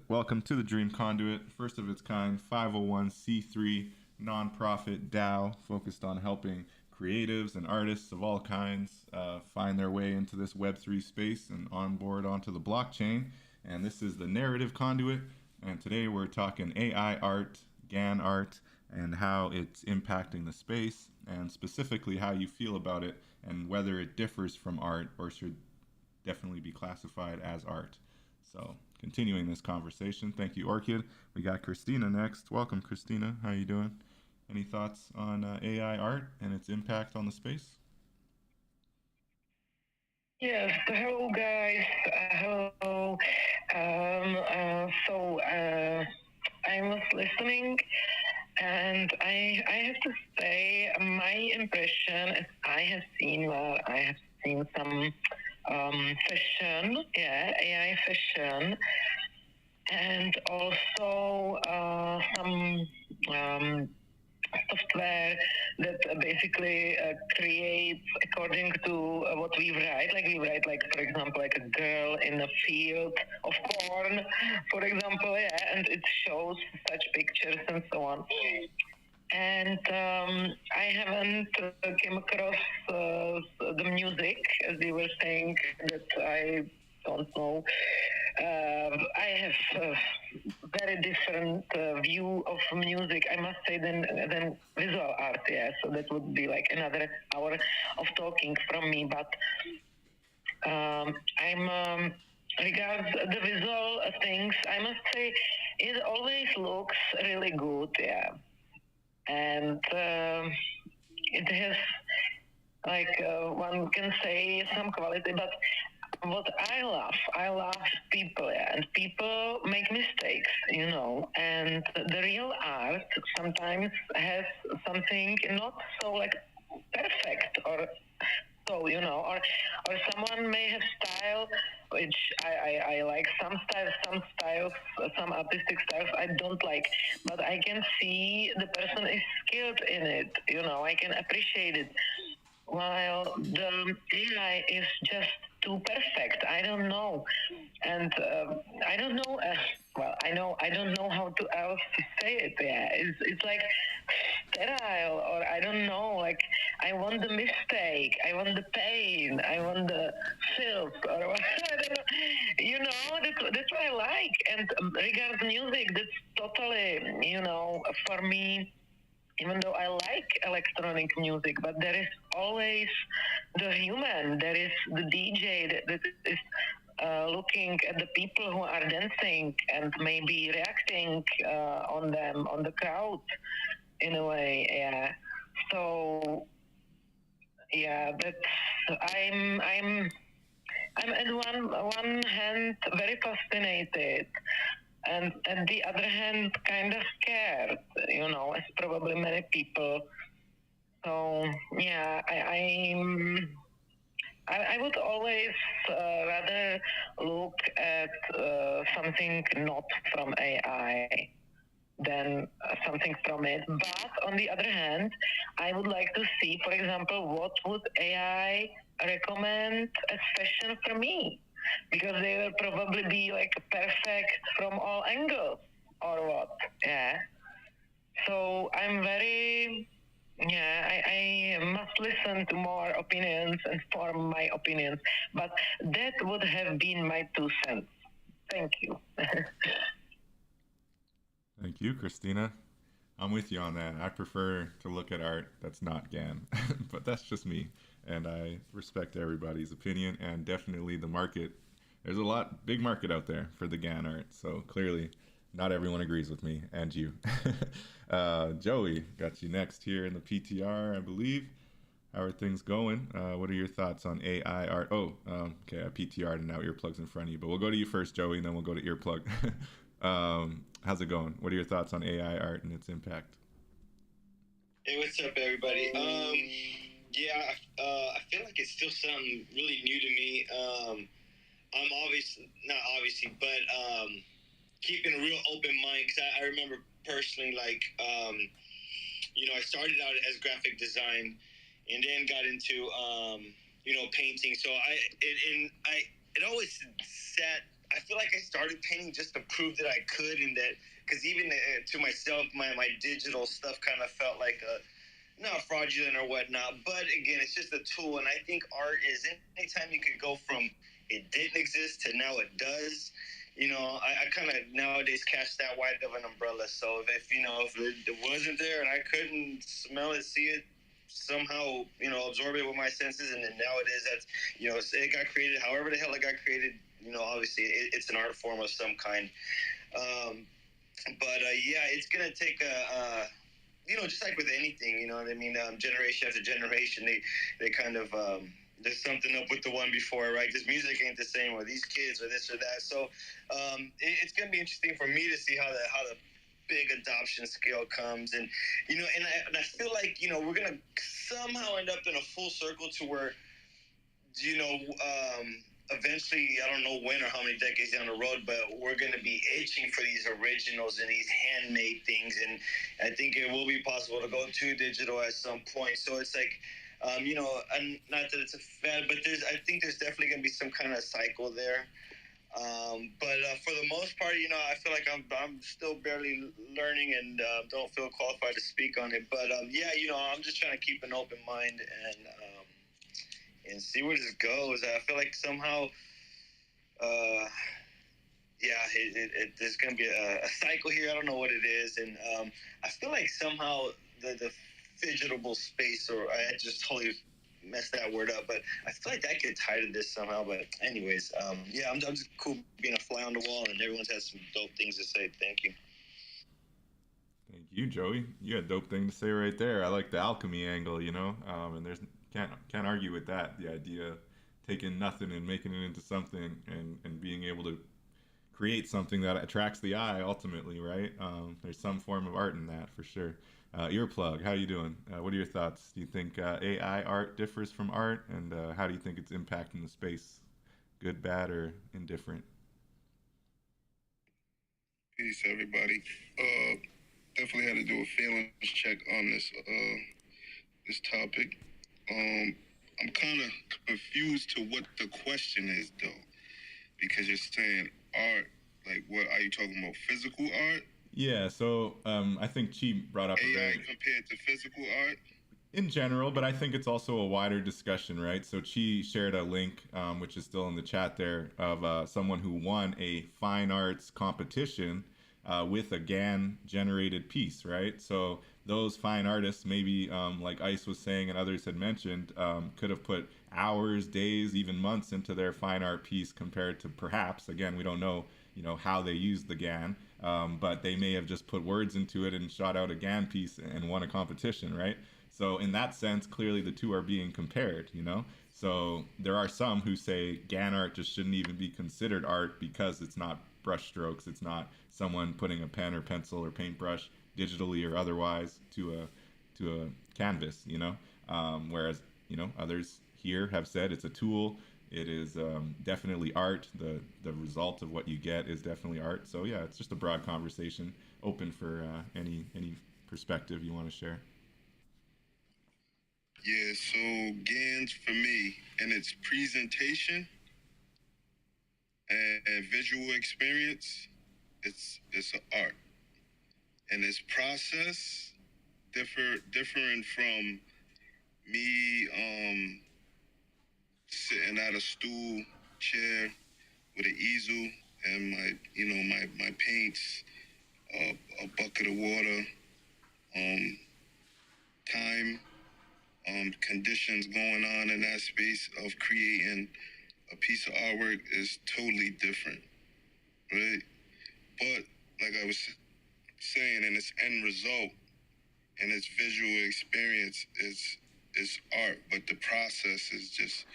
Welcome to the Dream Conduit, first of its kind, 501c3 nonprofit DAO focused on helping creatives and artists of all kinds find their way into this Web3 space and onboard onto the blockchain. And this is the Narrative Conduit. And today we're talking AI art, GAN art, and how it's impacting the space, and specifically how you feel about it and whether it differs from art or should definitely be classified as art. So continuing this conversation, thank you, Orchid. We got Christina next. Welcome, Christina. How you doing? Any thoughts on AI art and its impact on the space? Yes, hello guys. Hello. I was listening, and I have to say my impression is I have seen some fashion, AI fashion, and also some software that basically creates according to what we write. Like we write, like for example, like a girl in a field of corn, for example, and it shows such pictures and so on. And I haven't came across the music, as you were saying, that I don't know. I have a very different view of music, I must say, than visual art. Yeah, so that would be like another hour of talking from me. But I'm regards the visual things, I must say, it always looks really good. Yeah, and it has, like one can say, some quality, but what I love people, and people make mistakes, and the real art sometimes has something not so like perfect or so, or someone may have style, which I like some styles, some artistic styles I don't like, but I can see the person is skilled in it, I can appreciate it. While the AI is just too perfect, I don't know, and I don't know. I don't know how to else to say it. Yeah, it's like sterile, or I don't know. Like I want the mistake, I want the pain, I want the filth, or what, I don't know. You know, that's what I like. And regarding music, that's totally, you know, for me, even though I like electronic music, but there is always the human, there is the DJ that is looking at the people who are dancing and maybe reacting on them, on the crowd, in a way, yeah. So, yeah, that's I'm at one hand very fascinated, and at the other hand kind of scared, you know, as probably many people. So yeah, I would always rather look at something not from AI than something from it. But on the other hand, I would like to see, for example, what would AI recommend as fashion for me? Because they will probably be like perfect from all angles, or what? Yeah. So I'm very, yeah, I must listen to more opinions and form my opinions. But that would have been my 2 cents. Thank you. Thank you, Christina. I'm with you on that. I prefer to look at art that's not GAN, but that's just me. And I respect everybody's opinion and definitely the market. There's a big market out there for the GAN art. So clearly, not everyone agrees with me and you. Joey, got you next here in the PTR, I believe. How are things going? What are your thoughts on AI art? Oh, okay, I PTR'd and now earplugs in front of you, but we'll go to you first, Joey, and then we'll go to earplug. How's it going? What are your thoughts on AI art and its impact? Hey, what's up, everybody? Yeah, I feel like it's still something really new to me. I'm not obviously, but keeping a real open mind, because I remember personally, like, you know, I started out as graphic design and then got into, you know, painting. So it always I feel like I started painting just to prove that I could, and that, because even to myself, my digital stuff kind of felt like not fraudulent or whatnot. But again, it's just a tool, and I think art is anytime you could go from it didn't exist to now it does. You know, I kind of nowadays cast that wide of an umbrella. So if you know, if it wasn't there and I couldn't smell it, see it, somehow, you know, absorb it with my senses, and then now it is, that's, you know, it got created however the hell it got created. You know, obviously it's an art form of some kind. But yeah, it's gonna take you know, just like with anything, you know what I mean? Generation after generation, they kind of there's something up with the one before, right? This music ain't the same, or these kids, or this or that. So it's gonna be interesting for me to see how the big adoption scale comes, and you know, and I feel like, you know, we're gonna somehow end up in a full circle to where, you know, eventually, I don't know when or how many decades down the road, but we're going to be itching for these originals and these handmade things. And I think it will be possible to go to digital at some point. So it's like, you know, and not that it's a fad, but I think there's definitely going to be some kind of cycle there. But for the most part, you know, I feel like I'm still barely learning and don't feel qualified to speak on it. But yeah, you know, I'm just trying to keep an open mind and see where this goes. I feel like somehow, yeah, there's going to be a cycle here. I don't know what it is. And I feel like somehow the fidgetable space, or I just totally messed that word up, but I feel like that could tie to this somehow. But anyways, yeah, I'm just cool being a fly on the wall, and everyone's has some dope things to say. Thank you. Thank you, Joey. You had a dope thing to say right there. I like the alchemy angle, you know, and there's can't argue with that. The idea of taking nothing and making it into something, and being able to create something that attracts the eye ultimately, right? There's some form of art in that for sure. Earplug, how you doing? What are your thoughts? Do you think AI art differs from art, and how do you think it's impacting the space? Good, bad, or indifferent? Peace, everybody. Definitely had to do a feelings check on this topic. I'm kind of confused to what the question is, though, because you're saying art. Like, what are you talking about? Physical art? Yeah. So I think Chi brought up AI compared to physical art. in general, but I think it's also a wider discussion, right? So Chi shared a link, which is still in the chat there, of someone who won a fine arts competition with a GAN generated piece, right? So those fine artists, maybe like Ice was saying and others had mentioned, could have put hours, days, even months into their fine art piece compared to perhaps, again, we don't know, how they used the GAN, but they may have just put words into it and shot out a GAN piece and won a competition, right? So in that sense, clearly the two are being compared. So there are some who say GAN art just shouldn't even be considered art because it's not brush strokes. It's not someone putting a pen or pencil or paintbrush digitally or otherwise to a canvas. Whereas others here have said it's a tool. It is definitely art. The result of what you get is definitely art. So yeah, it's just a broad conversation, open for any perspective you want to share. Yeah, so GANs for me, and its presentation and visual experience, it's an art. And its process different from me sitting at a stool chair with an easel and my paints, a bucket of water, time, conditions going on in that space of creating a piece of artwork is totally different, right? But like I was saying, in its end result and its visual experience is art, but the process is just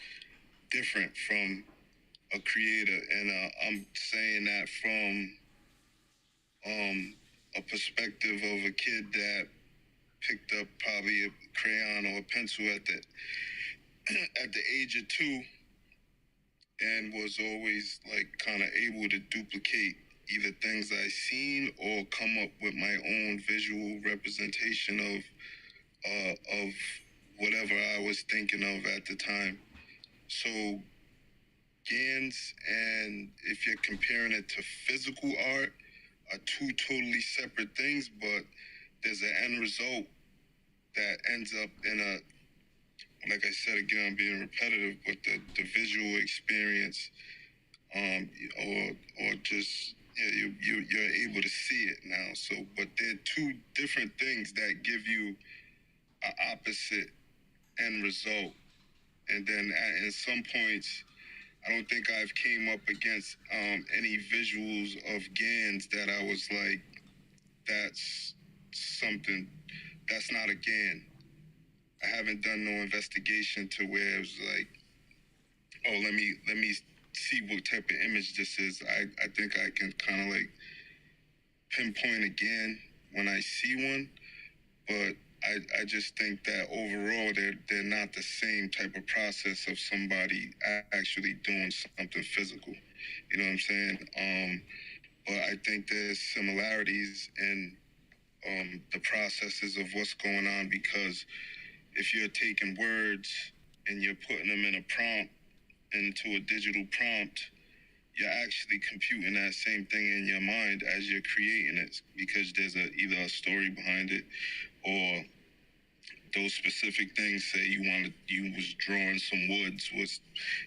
different from a creator, and I'm saying that from a perspective of a kid that picked up probably a crayon or a pencil at the age of 2 and was always like kind of able to duplicate either things I seen or come up with my own visual representation of whatever I was thinking of at the time. So GANs, and if you're comparing it to physical art, are two totally separate things, but there's an end result that ends up in a, like I said again, I'm being repetitive, but the visual experience, or just you're able to see it now. So, but they're two different things that give you an opposite end result. And then at some points, I don't think I've came up against any visuals of GANs that I was like, that's something, that's not a GAN. I haven't done no investigation to where it was like, oh, let me see what type of image this is. I think I can kind of like pinpoint a GAN when I see one, but I just think that overall they're not the same type of process of somebody actually doing something physical. You know what I'm saying? But I think there's similarities in the processes of what's going on, because if you're taking words and you're putting them in a prompt, into a digital prompt, you're actually computing that same thing in your mind as you're creating it, because there's either a story behind it, or those specific things. Say you was drawing some woods, was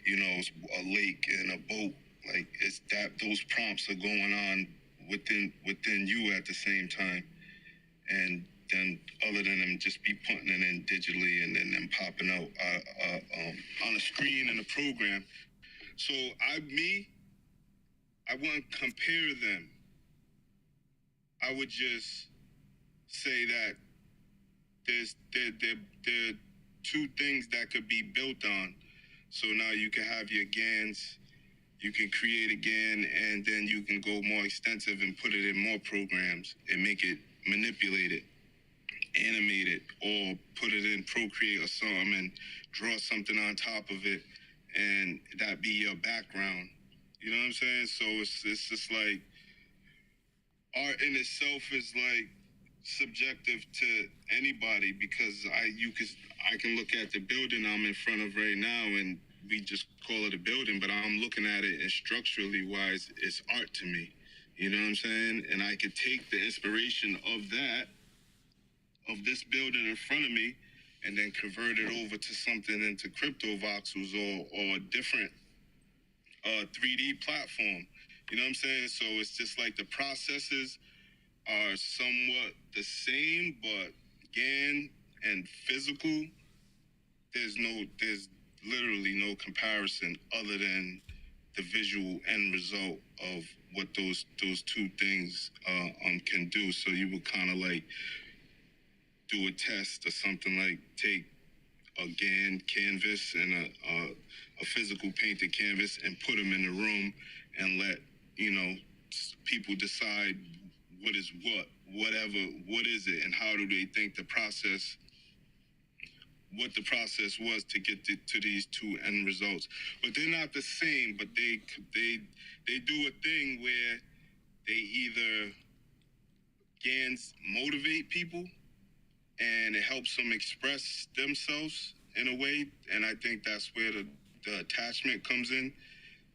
a lake and a boat. Like, it's that those prompts are going on within you at the same time, and then other than them just be putting it in digitally and then them popping out on a screen in a program. So I wouldn't compare them. I would just say that there two things that could be built on. So now you can have your GANs, you can create a GAN, and then you can go more extensive and put it in more programs and make it, manipulate it, animate it, or put it in Procreate or something and draw something on top of it, and that be your background. You know what I'm saying? So it's just like art in itself is like subjective to anybody, because I can look at the building I'm in front of right now and we just call it a building, but I'm looking at it and structurally wise, it's art to me. You know what I'm saying? And I could take the inspiration of this building in front of me and then convert it over to something into crypto voxels or different 3D platform. You know what I'm saying? So it's just like the processes are somewhat the same, but GAN and physical, there's literally no comparison other than the visual end result of what those two things can do. So you would kind of like do a test or something, like take a GAN canvas and a physical painted canvas and put them in the room and let people decide what is what is it, and how do they think what the process was to get to these two end results. But they're not the same, but they do a thing where they either GANs motivate people and it helps them express themselves in a way, and I think that's where the attachment comes in,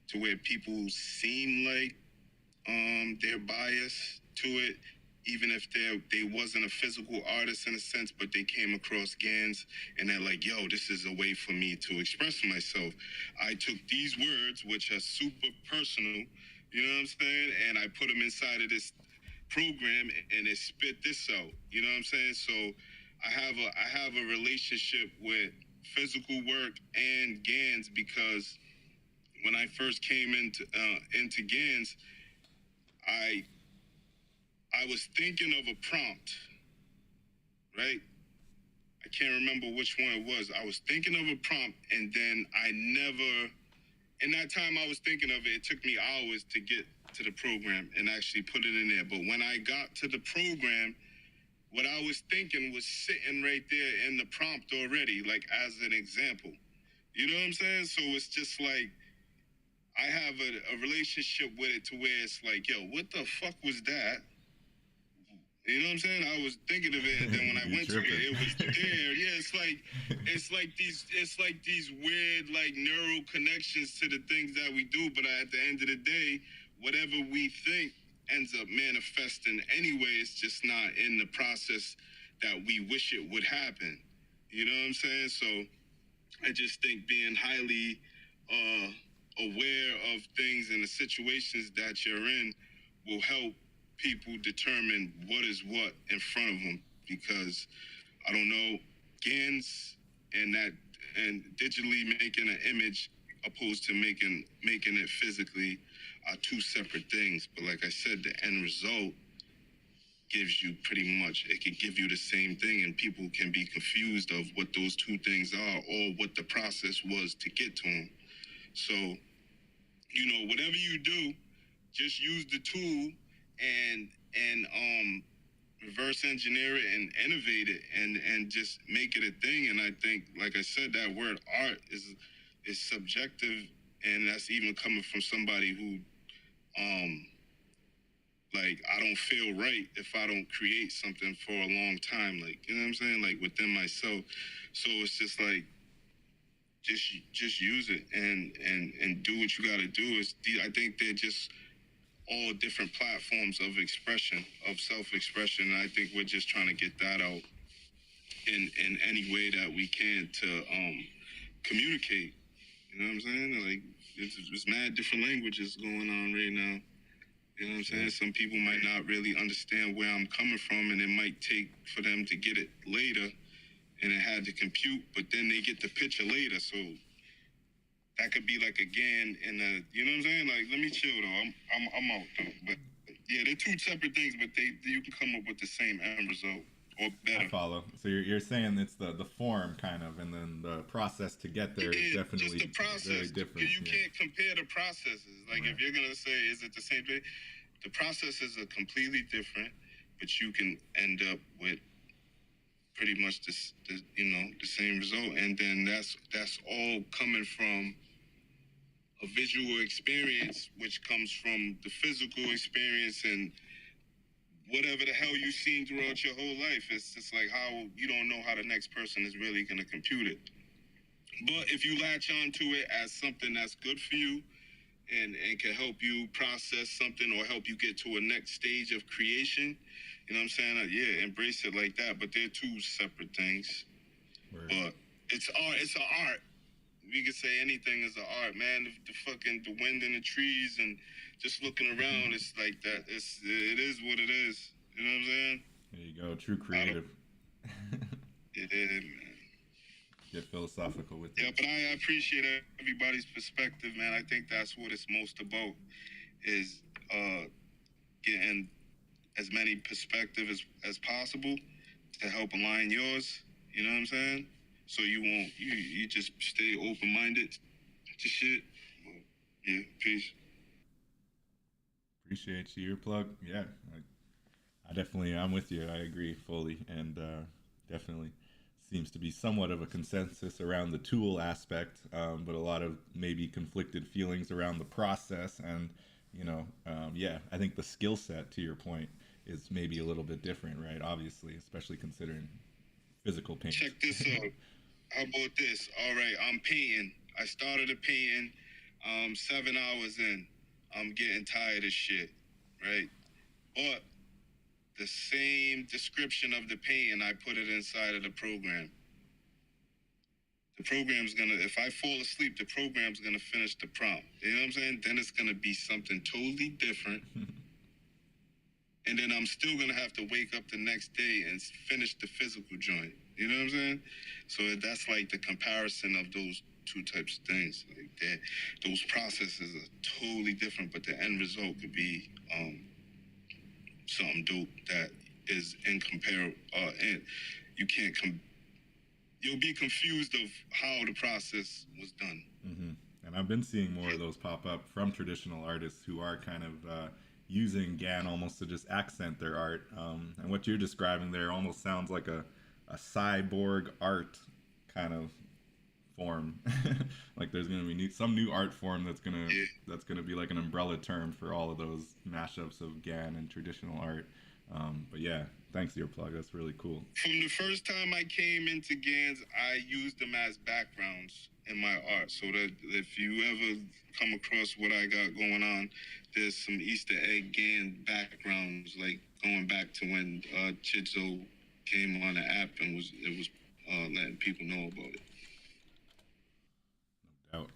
to where people seem like they're biased to it, even if they wasn't a physical artist in a sense, but they came across GANs and they're like, yo, this is a way for me to express myself. I took these words, which are super personal, you know what I'm saying, and I put them inside of this program and it spit this out, you know what I'm saying? So I have a relationship with physical work and GANs, because when I first came into GANs, I was thinking of a prompt, right? I can't remember which one it was. I was thinking of a prompt, and then in that time I was thinking of it, it took me hours to get to the program and actually put it in there. But when I got to the program, what I was thinking was sitting right there in the prompt already, like as an example. You know what I'm saying? So it's just like, I have a relationship with it to where it's like, yo, what the fuck was that? You know what I'm saying? I was thinking of it, and then when I went to it, it was there. Yeah, it's like these weird like neural connections to the things that we do. But at the end of the day, whatever we think ends up manifesting anyway. It's just not in the process that we wish it would happen. You know what I'm saying? So I just think being highly aware of things and the situations that you're in will help people determine what is what in front of them, because I don't know, GANs and digitally making an image opposed to making it physically are two separate things. But like I said, the end result gives you pretty much, it can give you the same thing, and people can be confused of what those two things are or what the process was to get to them. So, whatever you do, just use the tool and reverse engineer it and innovate it and just make it a thing. And I think, like I said, that word art is subjective, and that's even coming from somebody who like, I don't feel right if I don't create something for a long time, like, you know what I'm saying, like within myself. So it's just like, just use it and do what you got to do. I think they're just all different platforms of expression, of self-expression. And I think we're just trying to get that out in any way that we can to communicate. You know what I'm saying? Like, it's mad different languages going on right now. You know what I'm saying? Some people might not really understand where I'm coming from, and it might take for them to get it later, and it had to compute, but then they get the picture later. So that could be like a GAN in a, you know what I'm saying? Like, let me chill though. I'm out though. But yeah, they're two separate things, but you can come up with the same end result or better. I follow. So you're saying it's the form kind of, and then the process to get there is definitely just the process, very different. You can't compare the processes. Like, right. If you're gonna say, is it the same thing? The processes are completely different, but you can end up with pretty much the same result. And then that's all coming from a visual experience, which comes from the physical experience and whatever the hell you've seen throughout your whole life. It's just like how you don't know how the next person is really going to compute it. But if you latch onto it as something that's good for you and can help you process something or help you get to a next stage of creation, you know what I'm saying? Yeah, embrace it like that. But they're two separate things. But it's art. It's an art. We could say anything is an art, man. The wind in the trees and just looking around, it's like that. It is what it is. You know what I'm saying? There you go, true creative. Yeah, man. Get philosophical with it. Yeah, but I appreciate everybody's perspective, man. I think that's what it's most about, is getting as many perspectives as possible to help align yours. You know what I'm saying? So you just stay open-minded to shit. Yeah, peace. Appreciate you. Your plug. Yeah, I'm with you. I agree fully, and definitely seems to be somewhat of a consensus around the tool aspect, but a lot of maybe conflicted feelings around the process. And yeah, I think the skill set, to your point, is maybe a little bit different, right? Obviously, especially considering physical paint. Check this out. How about this? All right, I'm painting. I started a painting. 7 hours in, I'm getting tired of shit, right? But the same description of the painting, I put it inside of the program. The program's gonna, if I fall asleep, the program's gonna finish the prompt. You know what I'm saying? Then it's gonna be something totally different. And then I'm still gonna have to wake up the next day and finish the physical joint. You know what I'm saying? So that's like the comparison of those two types of things. Like that, those processes are totally different, but the end result could be something dope that is incomparable. And you can't you'll be confused of how the process was done. Mm-hmm. And I've been seeing more of those pop up from traditional artists who are kind of using GAN almost to just accent their art. And what you're describing there almost sounds like a cyborg art kind of form. Like there's going to be some new art form that's going to be like an umbrella term for all of those mashups of GAN and traditional art. But yeah, thanks to your plug. That's really cool. From the first time I came into GANs, I used them as backgrounds in my art. So that if you ever come across what I got going on, there's some Easter egg GAN backgrounds, like going back to when Chizo came on the app and was letting people know about it. No doubt.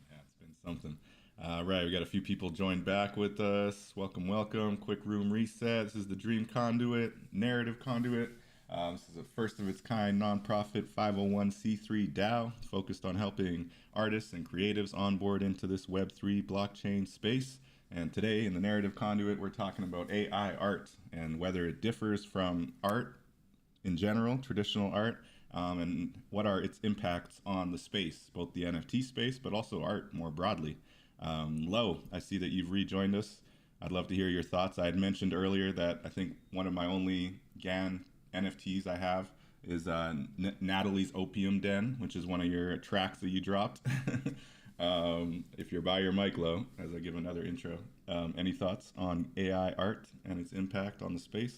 Yeah, it's been something. Right, we got a few people joined back with us. Welcome, welcome. Quick room reset. This is the Dream Conduit, Narrative Conduit. This is a first of its kind nonprofit 501c3 DAO focused on helping artists and creatives onboard into this Web3 blockchain space. And today in the Narrative Conduit, we're talking about AI art and whether it differs from art in general, traditional art, and what are its impacts on the space, both the NFT space, but also art more broadly. Lo, I see that you've rejoined us. I'd love to hear your thoughts. I had mentioned earlier that I think one of my only GAN NFTs I have is Natalie's Opium Den, which is one of your tracks that you dropped. If you're by your mic, Lo, as I give another intro. Any thoughts on AI art and its impact on the space?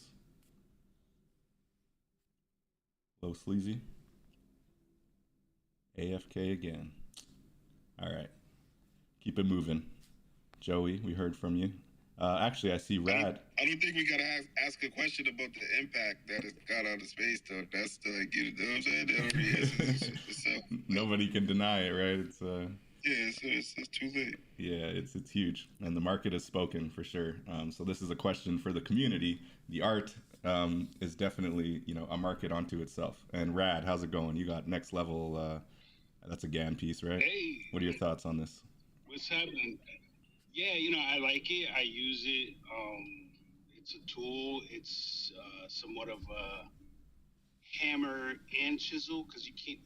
Lo Sleazy. AFK again. All right. Keep it moving. Joey, we heard from you. Actually, I see Rad. I don't think we gotta ask a question about the impact that it got out of space, though. That's the, you know what I'm saying? That already is. Nobody can deny it, right? It's it's too late. Yeah, it's huge, and the market has spoken for sure. So this is a question for the community. The art is definitely a market unto itself. And Rad, how's it going? You got next level. That's a GAN piece, right? Hey. What are your thoughts on this? What's happening? Yeah, I like it. I use it. It's a tool. It's somewhat of a hammer and chisel because you can't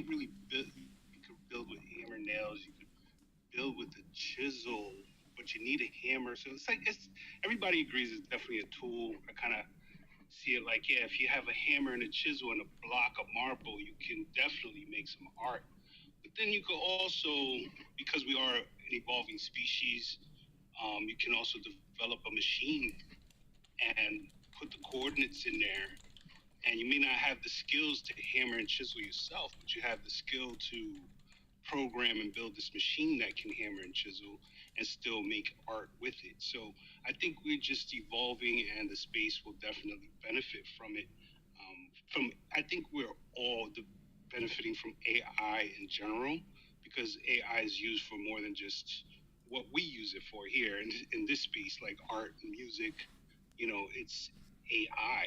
really build. You could build with hammer nails. You could build with a chisel, but you need a hammer. So everybody agrees it's definitely a tool. I kind of see it like, yeah, if you have a hammer and a chisel and a block of marble, you can definitely make some art. But then you could also, because we are an evolving species, you can also develop a machine and put the coordinates in there. And you may not have the skills to hammer and chisel yourself, but you have the skill to program and build this machine that can hammer and chisel and still make art with it. So I think we're just evolving, and the space will definitely benefit from it. I think we're all, benefiting from AI in general, because AI is used for more than just what we use it for here in this space, like art and music. It's AI.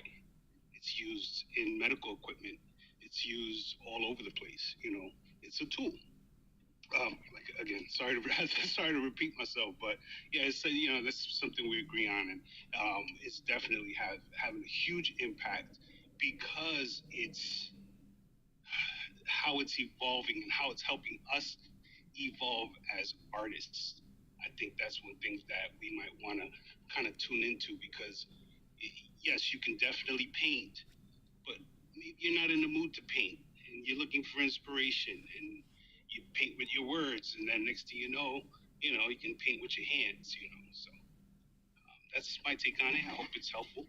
It's used in medical equipment. It's used all over the place. It's a tool. Like again, sorry to sorry to repeat myself, but yeah, it's that's something we agree on, and it's definitely having a huge impact because it's how it's evolving and how it's helping us evolve as artists. I think that's one thing that we might want to kind of tune into, because yes, you can definitely paint, but maybe you're not in the mood to paint and you're looking for inspiration, and you paint with your words, and then next thing you can paint with your hands. So that's my take on it. I hope it's helpful.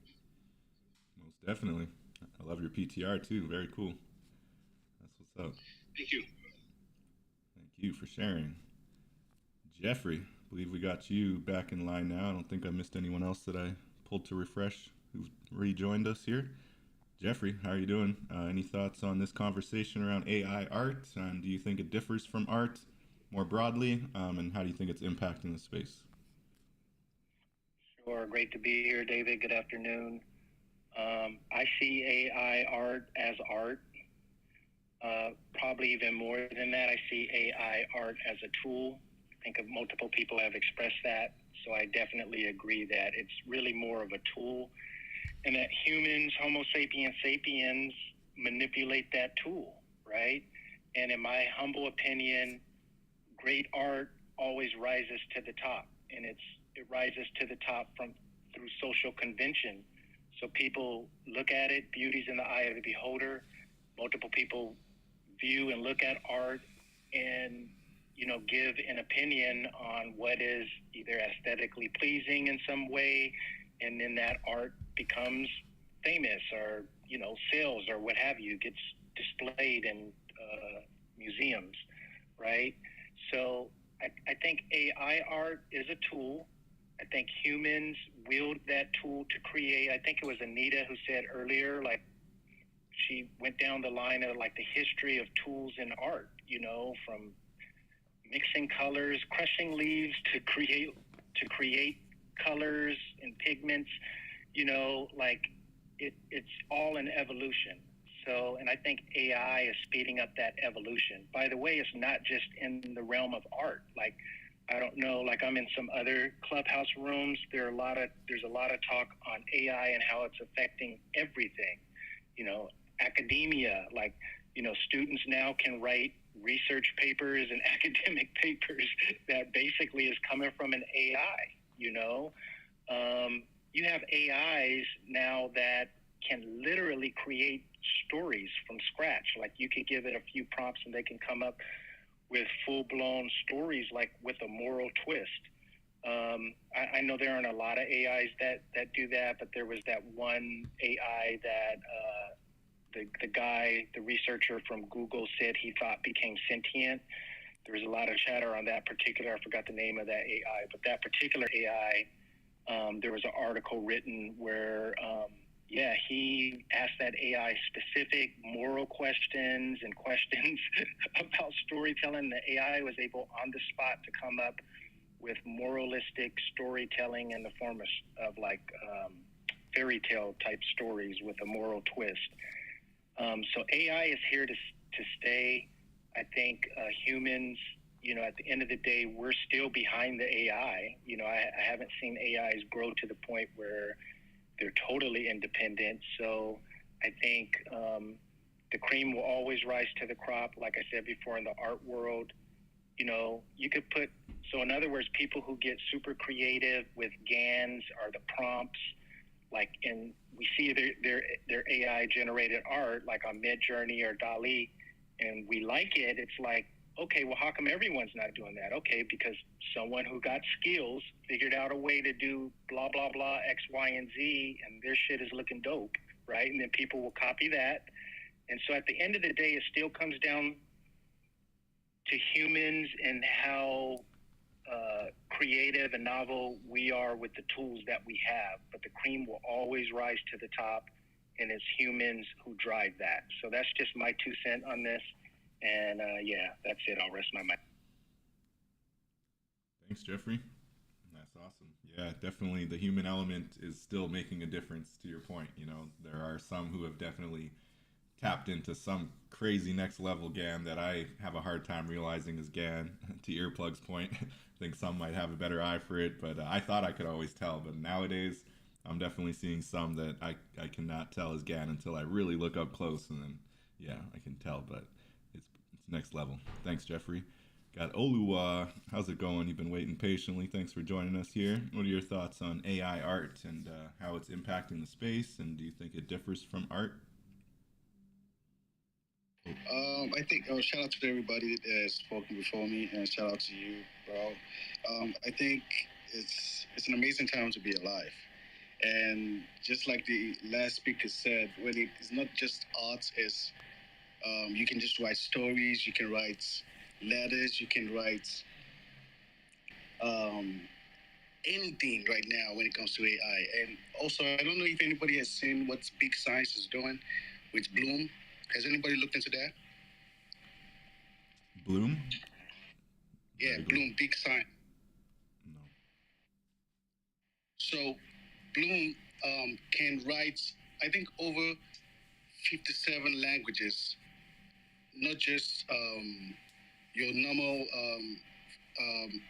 Most definitely. I love your PTR too. Very cool. That's what's up. Thank you. Thank you for sharing. Jeffrey, I believe we got you back in line now. I don't think I missed anyone else that I pulled to refresh who's rejoined us here. Jeffrey, how are you doing? Any thoughts on this conversation around AI art? And do you think it differs from art more broadly? And how do you think it's impacting the space? Sure, great to be here, David. Good afternoon. I see AI art as art. Probably even more than that, I see AI art as a tool. I think multiple people have expressed that, so I definitely agree that it's really more of a tool, and that humans, Homo sapiens sapiens, manipulate that tool, right? And in my humble opinion, great art always rises to the top, and it rises to the top through social convention. So people look at it, beauty's in the eye of the beholder. Multiple people view and look at art and give an opinion on what is either aesthetically pleasing in some way, and then that art becomes famous, or sales or what have you, gets displayed in museums, right? So I think AI art is a tool. I think humans wield that tool to create. I think it was Anita who said earlier, like, she went down the line of like the history of tools in art, from mixing colors, crushing leaves to create colors and pigments, like it's all an evolution. So, and I think AI is speeding up that evolution. By the way, it's not just in the realm of art. Like, I don't know, like I'm in some other clubhouse rooms. There's a lot of talk on AI and how it's affecting everything. Academia, like, students now can write research papers and academic papers that basically is coming from an AI. You have AIs now that can literally create stories from scratch. Like, you could give it a few prompts and they can come up with full-blown stories, like with a moral twist. I know there aren't a lot of AIs that do that, but there was that one AI that the researcher from Google said he thought became sentient. There was a lot of chatter on that particular, I forgot the name of that AI, but that particular AI, there was an article written where, he asked that AI specific moral questions and questions about storytelling. The AI was able on the spot to come up with moralistic storytelling in the form of fairy tale type stories with a moral twist. So AI is here to stay. I think humans, at the end of the day, we're still behind the AI. I haven't seen AIs grow to the point where they're totally independent. So I think the cream will always rise to the crop. Like I said before, in the art world, you could put, so in other words, people who get super creative with GANs or the prompts, and we see their AI generated art, like on Midjourney or DALL-E, and we like it. It's like, okay, well, how come everyone's not doing that? Okay, because someone who got skills figured out a way to do blah, blah, blah, X, Y, and Z, and their shit is looking dope, right? And then people will copy that. And so at the end of the day, it still comes down to humans and how creative and novel we are with the tools that we have. But the cream will always rise to the top, and it's humans who drive that. So that's just my 2 cents on this. And yeah, that's it. I'll rest my mic. Thanks, Jeffrey. That's awesome. Yeah, definitely the human element is still making a difference to your point. You know, there are some who have definitely tapped into some crazy next level GAN that I have a hard time realizing is GAN. To Earplug's point, I think some might have a better eye for it, but I thought I could always tell. But nowadays, I'm definitely seeing some that I cannot tell is GAN until I really look up close, and then yeah, I can tell. But it's next level. Thanks, Jeffrey. Got Oluwa. How's it going? You've been waiting patiently. Thanks for joining us here. What are your thoughts on AI art and how it's impacting the space? And do you think it differs from art? I think, shout out to everybody that has spoken before me, and shout out to you, bro. I think it's an amazing time to be alive. And just like the last speaker said, when it's not just art, it's you can just write stories, you can write letters, you can write anything right now when it comes to AI. And also, I don't know if anybody has seen what Big Science is doing with Bloom. Has anybody looked into that? Bloom? Yeah, Bloom, Big Science. No. So Bloom can write, I think, over 57 languages, not just your normal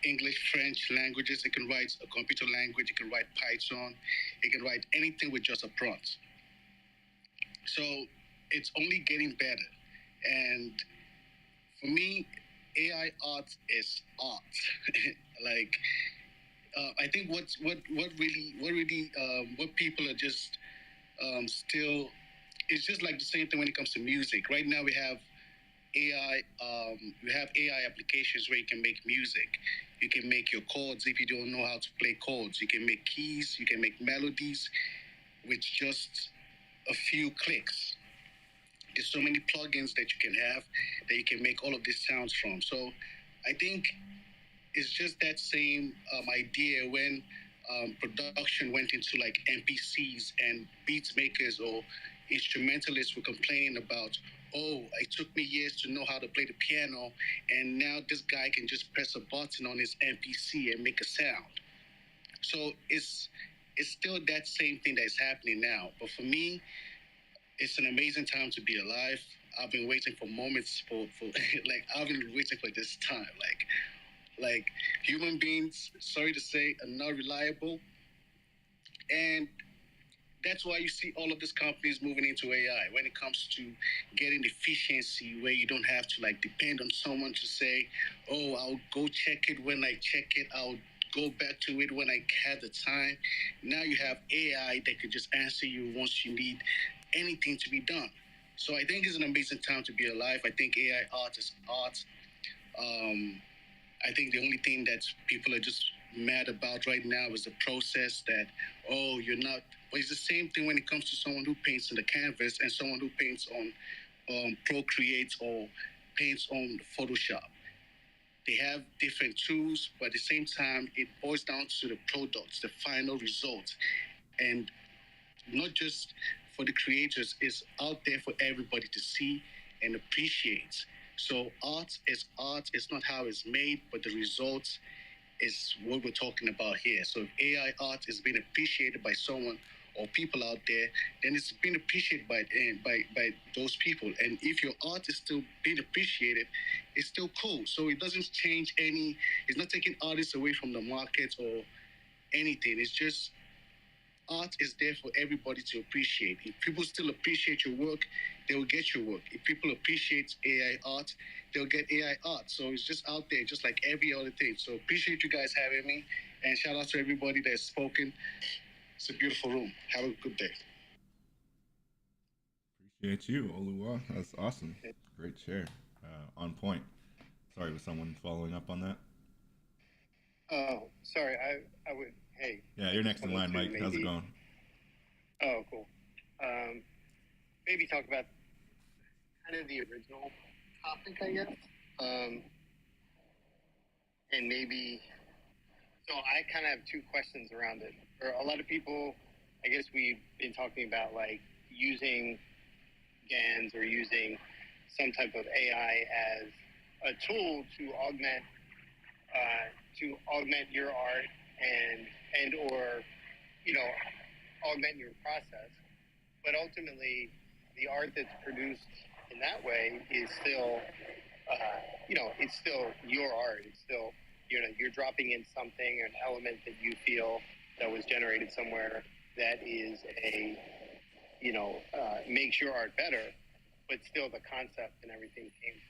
English, French languages. It can write a computer language. It can write Python. It can write anything with just a prompt. So it's only getting better. And for me, AI art is art. Like, I think what people are just still, it's just like the same thing when it comes to music. Right now we have AI, applications where you can make music. You can make your chords if you don't know how to play chords. You can make keys, you can make melodies with just a few clicks. There's so many plugins that you can have that you can make all of these sounds from. So I think it's just that same idea when production went into like MPCs and beat makers or instrumentalists were complaining about, oh, it took me years to know how to play the piano, and now this guy can just press a button on his MPC and make a sound. So it's still that same thing that is happening now. But for me, it's an amazing time to be alive. I've been waiting for moments for like I've been waiting for this time. Like human beings, sorry to say, are not reliable. And that's why you see all of these companies moving into AI when it comes to getting efficiency, where you don't have to like depend on someone to say, oh, I'll go check it when I check it. I'll go back to it when I have the time. Now you have AI that can just answer you once you need anything to be done. So I think it's an amazing time to be alive. I think AI art is art. I think the only thing that people are just mad about right now is the process that, oh, you're not. But it's the same thing when it comes to someone who paints on the canvas and someone who paints on Procreate or paints on Photoshop. They have different tools, but at the same time, it boils down to the products, the final result. And not just for the creators, it's out there for everybody to see and appreciate. So art is art. It's not how it's made, but the results is what we're talking about here. So if AI art is being appreciated by someone or people out there, then it's being appreciated by those people. And if your art is still being appreciated, it's still cool. So it doesn't change any. It's not taking artists away from the market or anything. It's just art is there for everybody to appreciate. If people still appreciate your work, they will get your work. If people appreciate AI art, they'll get AI art. So it's just out there, just like every other thing. So appreciate you guys having me, and shout out to everybody that's spoken. It's a beautiful room. Have a good day. Appreciate you, Oluwa. That's awesome. Great share. On point. Sorry, was someone following up on that? Oh, sorry. I would. Hey. Yeah, you're next in line, Mike. How's it going? Oh, cool. Maybe talk about kind of the original topic, I guess. And maybe. So I kind of have two questions around it. For a lot of people, I guess we've been talking about like using GANs or using some type of AI as a tool to augment your art and or augment your process. But ultimately, the art that's produced in that way is still it's still your art. It's still you're dropping in something, an element that you feel that was generated somewhere that is makes your art better, but still the concept and everything came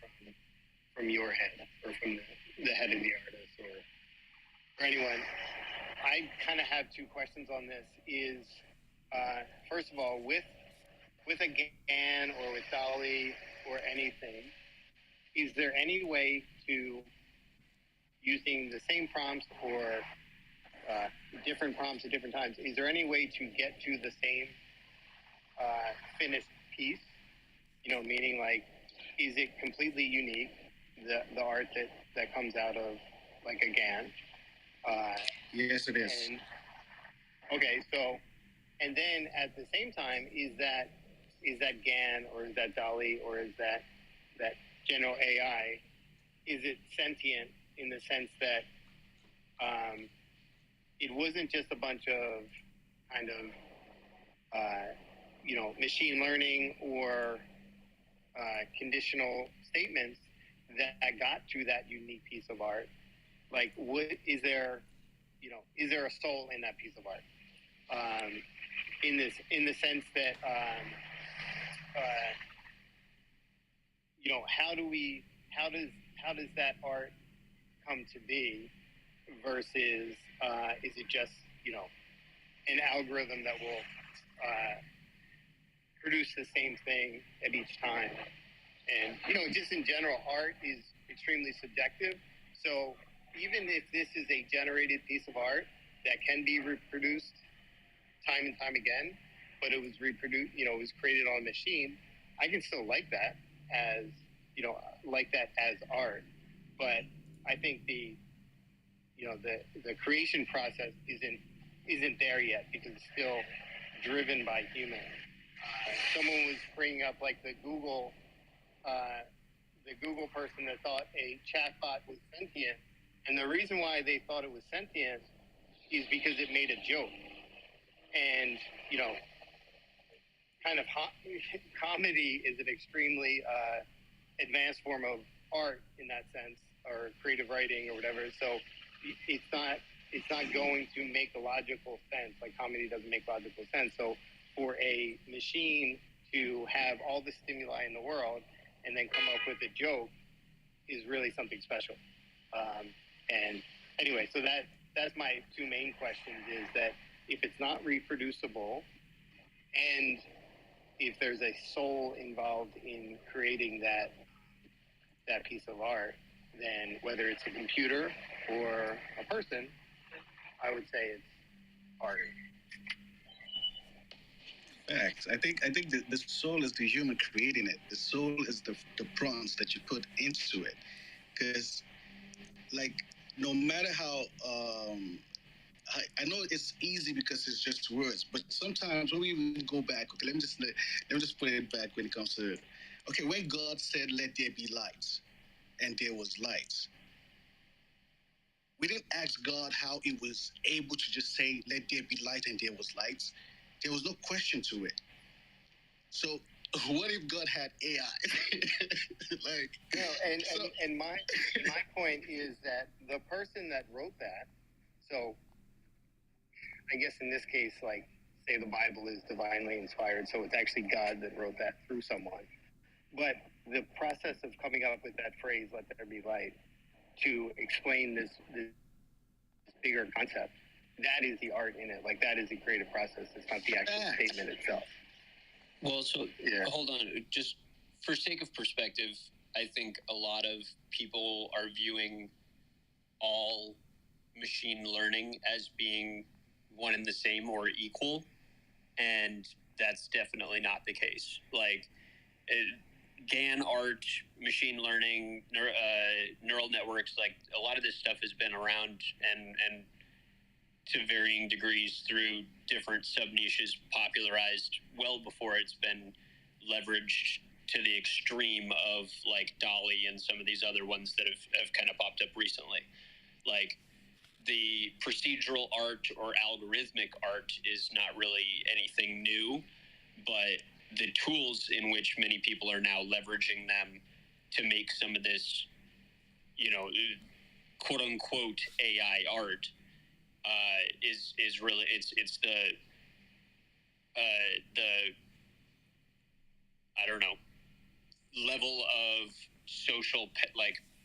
from your head or from the head of the artist or anyone. I kind of have two questions on this. Is first of all, with a GAN or with DALL-E or anything, is there any way to, using the same prompts or different prompts at different times, is there any way to get to the same finished piece? Meaning like, is it completely unique, the art that comes out of like a GAN? Yes, it is. Okay, so, and then at the same time, is that GAN or is that DALL-E or is that general AI, is it sentient in the sense that it wasn't just a bunch of kind of machine learning or conditional statements that got to that unique piece of art? Like, is there a soul in that piece of art? In the sense that how does that art come to be versus is it just an algorithm that will produce the same thing at each time? And just in general, art is extremely subjective. So even if this is a generated piece of art that can be reproduced time and time again, but it was reproduced, it was created on a machine, I can still like that as art. But I think the creation process isn't there yet because it's still driven by humans. Someone was bringing up like the Google person that thought a chatbot was sentient, and the reason why they thought it was sentient is because it made a joke. And kind of comedy is an extremely advanced form of art in that sense, or creative writing or whatever. So it's not going to make a logical sense. Like comedy doesn't make logical sense. So for a machine to have all the stimuli in the world and then come up with a joke is really something special. And anyway, so that's my two main questions, is that if it's not reproducible and if there's a soul involved in creating that piece of art, then whether it's a computer or a person, I would say it's art. Facts. I think the soul is the human creating it. The soul is the prompts that you put into it. Because, like, no matter how, I know it's easy because it's just words, but sometimes when we go back, okay, let me just put it back when it comes to, okay, when God said, "Let there be light," and there was light. We didn't ask God how he was able to just say, "Let there be light," and there was light. There was no question to it. So what if God had AI? And my point is that the person that wrote that, so I guess in this case, like, say the Bible is divinely inspired, so it's actually God that wrote that through someone. But the process of coming up with that phrase, "Let there be light," to explain this bigger concept, that is the art in it. Like, that is the creative process. It's not the actual statement itself. Well, so hold on. Just for sake of perspective, I think a lot of people are viewing all machine learning as being one and the same or equal, and that's definitely not the case. Like, GAN art, machine learning, neural networks, like a lot of this stuff has been around and to varying degrees through different sub-niches popularized well before it's been leveraged to the extreme of like DALL-E and some of these other ones that have kind of popped up recently. Like the procedural art or algorithmic art is not really anything new, but the tools in which many people are now leveraging them to make some of this, you know, quote unquote AI art is really it's the I don't know, level of social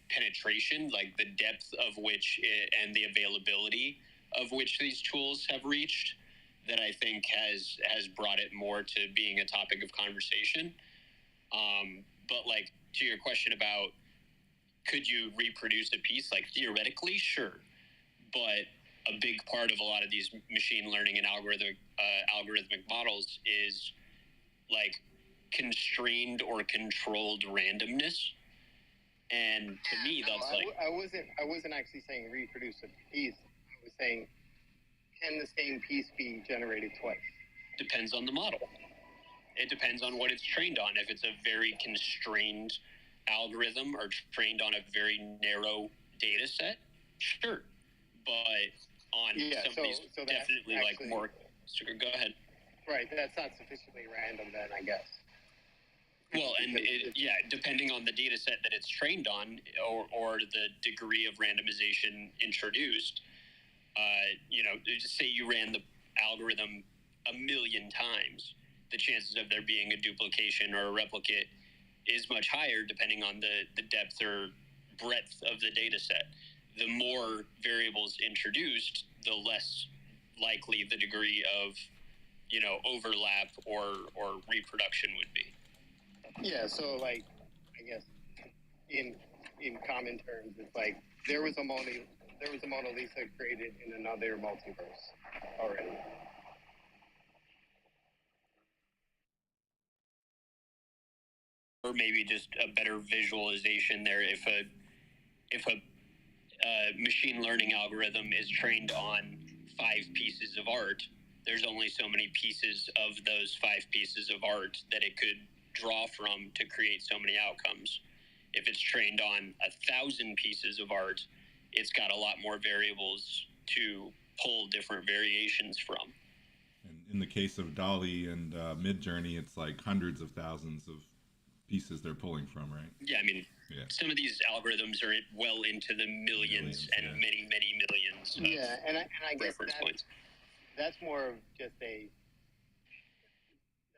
penetration, like the depth of which and the availability of which these tools have reached, that I think has brought it more to being a topic of conversation. But like to your question about could you reproduce a piece, like theoretically, sure, but a big part of a lot of these machine learning and algorithmic models is like constrained or controlled randomness. And to me, that's I wasn't actually saying reproduce a piece. I was saying, can the same piece be generated twice? Depends on the model. It depends on what it's trained on. If it's a very constrained algorithm or trained on a very narrow data set, sure. But on some of these definitely actually, like more. So go ahead. Right, that's not sufficiently random then, I guess. Well, and depending on the data set that it's trained on or the degree of randomization introduced, you know, just say you ran the algorithm 1 million times, the chances of there being a duplication or a replicate is much higher depending on the depth or breadth of the data set. The more variables introduced, the less likely the degree of, you know, overlap or reproduction would be. Yeah, so like, I guess in common terms, it's like there was a Mona Lisa created in another multiverse already. Or maybe just a better visualization there. If a machine learning algorithm is trained on 5 pieces of art, there's only so many pieces of those 5 pieces of art that it could draw from to create so many outcomes. If it's trained on 1,000 pieces of art, it's got a lot more variables to pull different variations from. And in the case of DALL-E and Midjourney, it's like hundreds of thousands of pieces they're pulling from, right? Yeah, I mean, some of these algorithms are well into the millions and many, many millions of I guess reference points. That's more of just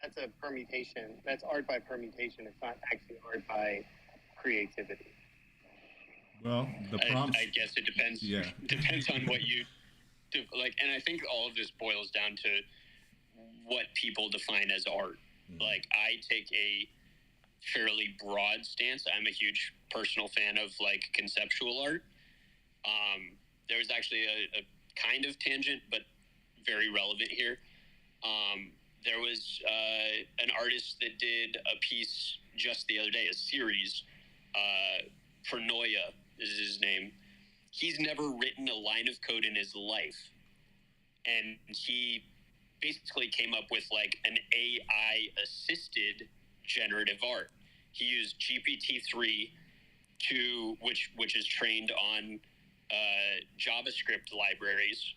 that's a permutation. That's art by permutation. It's not actually art by creativity. Well, the prompts. I guess it depends. Yeah. Depends on what you do. Like, and I think all of this boils down to what people define as art. Like, I take a fairly broad stance. I'm a huge personal fan of like conceptual art. There was actually a kind of tangent, but very relevant here. There was an artist that did a piece just the other day, a series. Pronoia is his name. He's never written a line of code in his life. And he basically came up with like an AI-assisted generative art. He used GPT-3 which is trained on JavaScript libraries,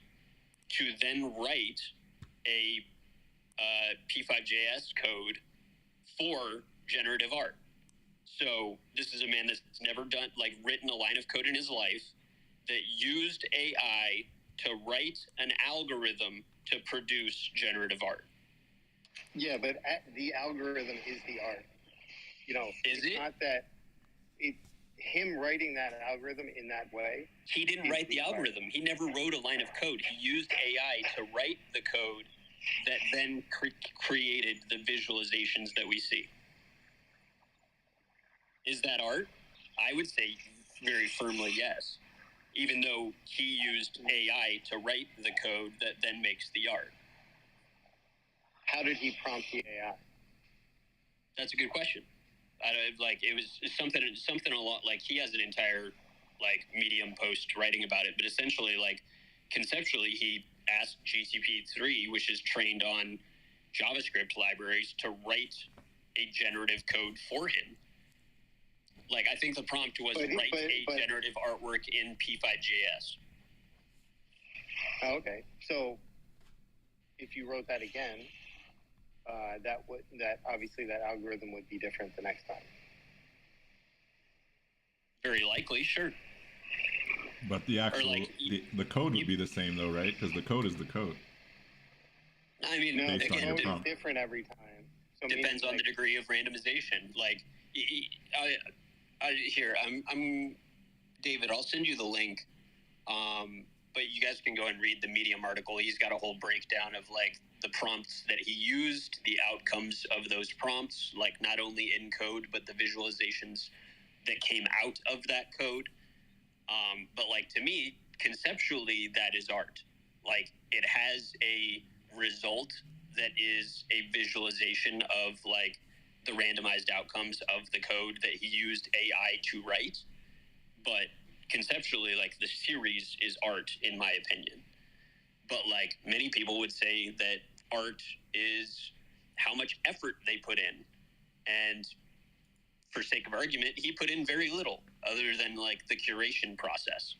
to then write a P5JS code for generative art. So this is a man that's never written a line of code in his life, that used AI to write an algorithm to produce generative art. Yeah, but the algorithm is the art. You know, it's not that him writing that algorithm in that way. He didn't write the algorithm. He never wrote a line of code. He used AI to write the code that then created the visualizations that we see. Is that art? I would say very firmly yes, even though he used AI to write the code that then makes the art. How did he prompt the AI? That's a good question. It was something a lot, like he has an entire like Medium post writing about it, but essentially, like, conceptually, he ask GCP3, which is trained on JavaScript libraries, to write a generative code for him. Like, I think the prompt was write a generative artwork in P5.js. Oh, okay. So if you wrote that again, that obviously that algorithm would be different the next time. Very likely, sure. But the actual the code would be the same though, right? Because the code is the code. I mean, No, the again, code is different every time. So depends on the degree of randomization. Like, I'm David. I'll send you the link. But you guys can go and read the Medium article. He's got a whole breakdown of like the prompts that he used, the outcomes of those prompts, like not only in code but the visualizations that came out of that code. But like, to me, conceptually, that is art. Like, it has a result that is a visualization of like the randomized outcomes of the code that he used AI to write. But conceptually, like, the series is art, in my opinion. But like, many people would say that art is how much effort they put in. And for sake of argument, he put in very little other than like the curation process.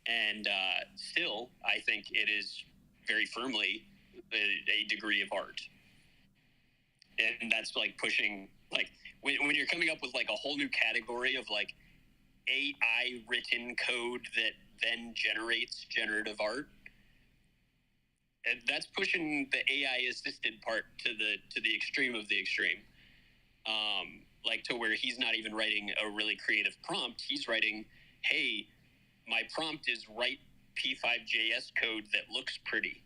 And still, I think it is very firmly a degree of art. And that's like pushing, like, when you're coming up with like a whole new category of like AI written code that then generates generative art, and that's pushing the AI assisted part to the extreme of the extreme. Like, to where he's not even writing a really creative prompt. He's writing, hey, my prompt is write P5.js code that looks pretty.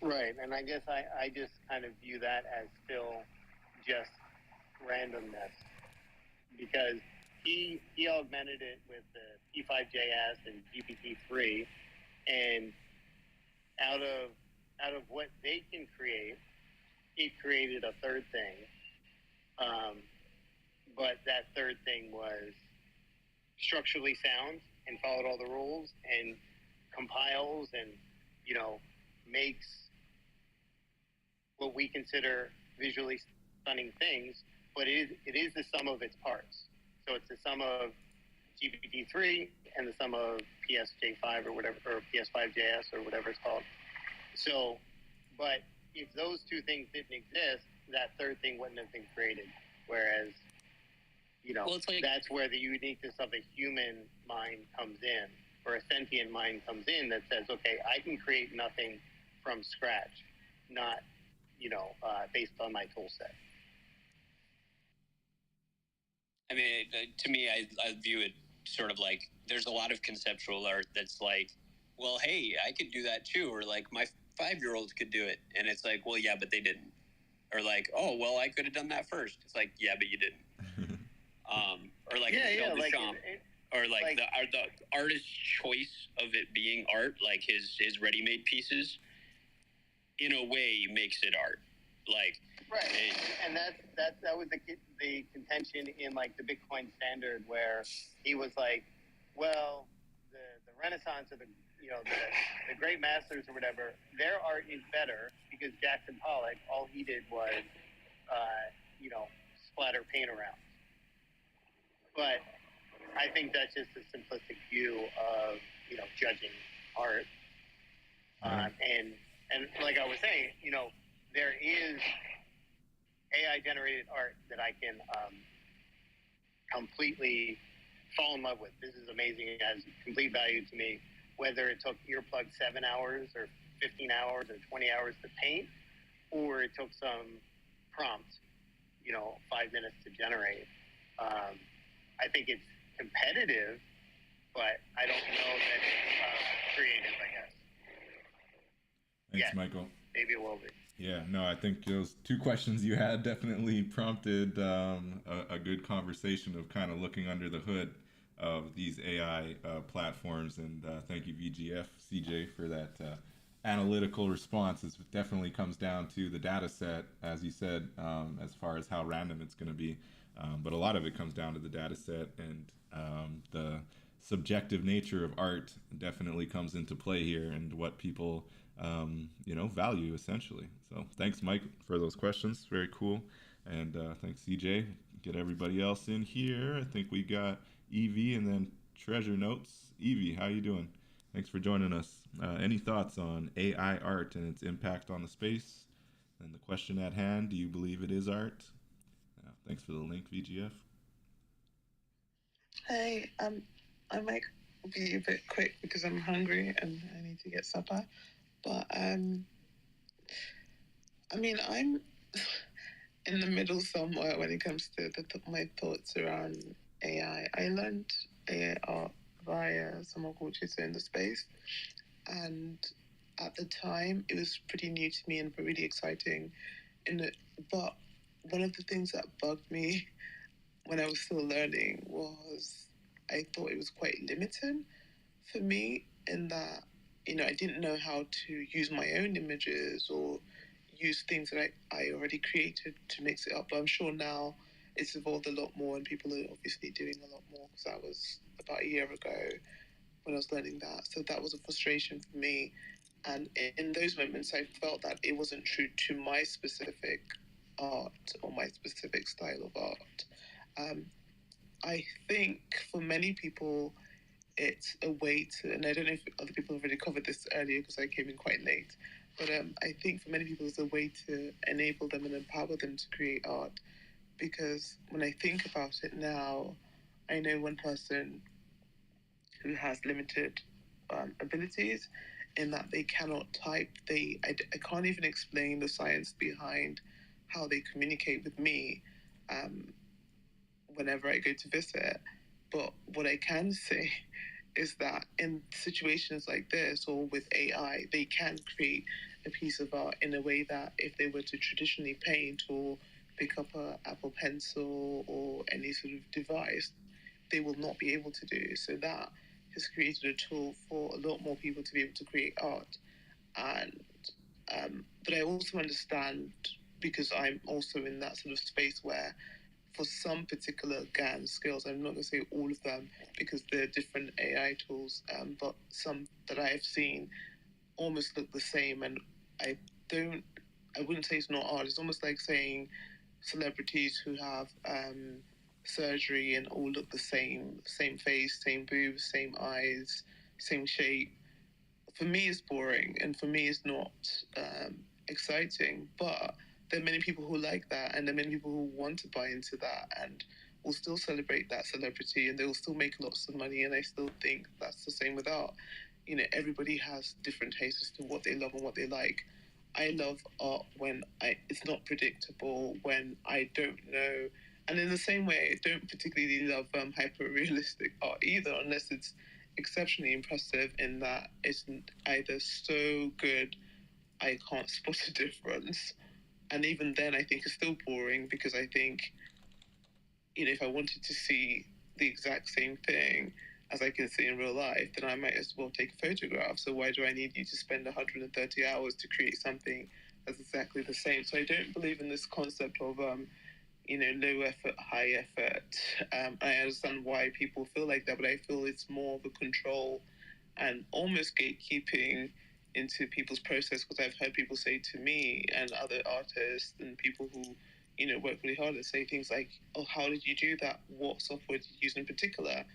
Right, and I guess I just kind of view that as still just randomness, because he augmented it with the P5.js and GPT-3, and out of what they can create, he created a third thing. But that third thing was structurally sound and followed all the rules and compiles and, makes what we consider visually stunning things, but it is the sum of its parts. So it's the sum of GPT-3 and the sum of PSJ5 or whatever, or PS5JS or whatever it's called. So, but if those two things didn't exist, that third thing wouldn't have been created. Whereas, that's where the uniqueness of a human mind comes in, or a sentient mind comes in that says, okay, I can create nothing from scratch, not, based on my tool set. I mean, to me, I view it sort of like there's a lot of conceptual art that's like, well, hey, I could do that too. Or like, my 5-year-old could do it. And it's like, well, yeah, but they didn't. Or like, oh, well, I could have done that first. It's like, yeah, but you didn't. Or like Michel Duchamp. Or like the artist's choice of it being art, like his ready-made pieces, in a way makes it art. Like, right, and that was the contention in like the Bitcoin standard, where he was like, well, the Renaissance or the great masters or whatever, their art is better because Jackson Pollock, all he did was splatter paint around. But I think that's just a simplistic view of judging art. And like I was saying, there is AI generated art that I can completely fall in love with. This is amazing. It has complete value to me, whether it took earplugs 7 hours or 15 hours or 20 hours to paint, or it took some prompt, 5 minutes to generate. I think it's competitive, but I don't know that it's creative, I guess. Thanks, Michael. Maybe it will be. Yeah, no, I think those two questions you had definitely prompted a good conversation of kind of looking under the hood of these AI platforms. And thank you, VGF, CJ, for that analytical response. It definitely comes down to the data set, as you said, as far as how random it's going to be. But a lot of it comes down to the data set and the subjective nature of art definitely comes into play here, and what people value essentially. So thanks, Mike, for those questions. Very cool. And thanks, CJ. Get everybody else in here. I think we got Evie and then Treasure Notes. Evie, how you doing? Thanks for joining us. Any thoughts on AI art and its impact on the space? And the question at hand, do you believe it is art? Thanks for the link, VGF. Hey, I might be a bit quick because I'm hungry and I need to get supper. But I'm in the middle somewhere when it comes to my thoughts around AI. I learned AI art via someone called Chisa in the space, and at the time it was pretty new to me and really exciting. But one of the things that bugged me when I was still learning was I thought it was quite limited for me in that, I didn't know how to use my own images or use things that I already created to mix it up. But I'm sure now it's evolved a lot more and people are obviously doing a lot more, because that was about a year ago when I was learning that. So that was a frustration for me. And in those moments, I felt that it wasn't true to my specific art or my specific style of art. I think for many people, it's a way to, and I don't know if other people have already covered this earlier because I came in quite late, but I think for many people it's a way to enable them and empower them to create art. Because when I think about it now, I know one person who has limited abilities in that they cannot type. I can't even explain the science behind how they communicate with me whenever I go to visit. But what I can say is that in situations like this or with AI, they can create a piece of art in a way that if they were to traditionally paint or pick up a Apple Pencil or any sort of device, they will not be able to do. So that has created a tool for a lot more people to be able to create art. And but I also understand, because I'm also in that sort of space where for some particular GAN skills, I'm not going to say all of them because they're different AI tools, but some that I've seen almost look the same. And I wouldn't say it's not art. It's almost like saying celebrities who have surgery and all look the same face, same boobs, same eyes, same shape. For me, it's boring, and for me, it's not exciting. But there are many people who like that, and there are many people who want to buy into that, and will still celebrate that celebrity, and they will still make lots of money. And I still think that's the same with art. Everybody has different tastes as to what they love and what they like. I love art when it's not predictable, when I don't know. And in the same way, I don't particularly love hyper-realistic art either, unless it's exceptionally impressive in that it's either so good I can't spot a difference. And even then, I think it's still boring, because I think, if I wanted to see the exact same thing as I can see in real life, then I might as well take a photograph. So why do I need you to spend 130 hours to create something that's exactly the same? So I don't believe in this concept of low effort, high effort. I understand why people feel like that, but I feel it's more of a control and almost gatekeeping into people's process, because I've heard people say to me and other artists and people who, work really hard and say things like, oh, how did you do that? What software did you use in particular?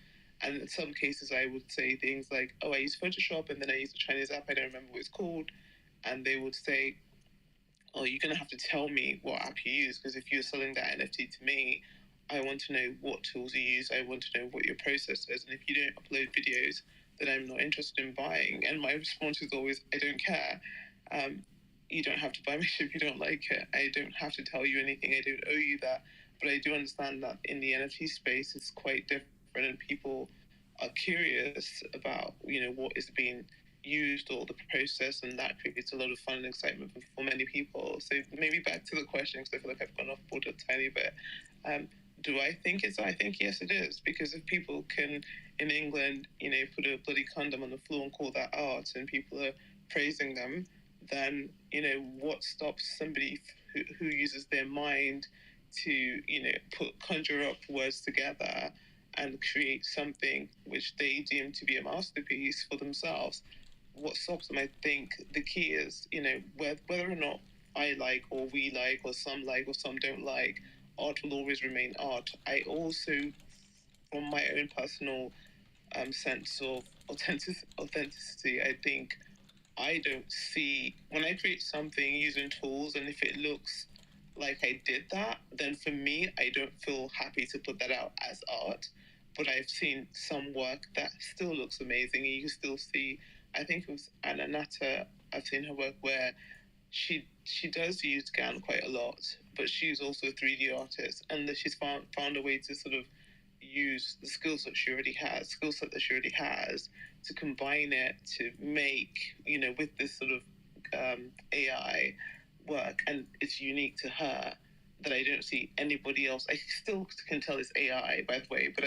And in some cases, I would say things like, oh, I use Photoshop, and then I use a Chinese app, I don't remember what it's called. And they would say, oh, you're going to have to tell me what app you use, because if you're selling that NFT to me, I want to know what tools you use. I want to know what your process is. And if you don't upload videos, then I'm not interested in buying. And my response is always, I don't care. You don't have to buy my shit if you don't like it. I don't have to tell you anything. I don't owe you that. But I do understand that in the NFT space, it's quite different, and people are curious about, what is being used or the process, and that creates a lot of fun and excitement for many people. So maybe back to the question, because I feel like I've gone off board a tiny bit. Do I think it's? I think yes, it is, because if people can in England, put a bloody condom on the floor and call that art, and people are praising them, then what stops somebody who uses their mind to conjure up words together and create something which they deem to be a masterpiece for themselves. What stops them, I think, the key is, whether or not I like, or we like, or some don't like, art will always remain art. I also, from my own personal sense of authenticity, I think I don't see, when I create something using tools, and if it looks like I did that, then for me, I don't feel happy to put that out as art. But I've seen some work that still looks amazing, and you can still see, I think it was Anna Natta, I've seen her work where she does use GAN quite a lot, but she's also a 3D artist, and that she's found a way to sort of use the skill set that she already has, to combine it to make, with this sort of AI work, and it's unique to her that I don't see anybody else. I still can tell it's AI, by the way, but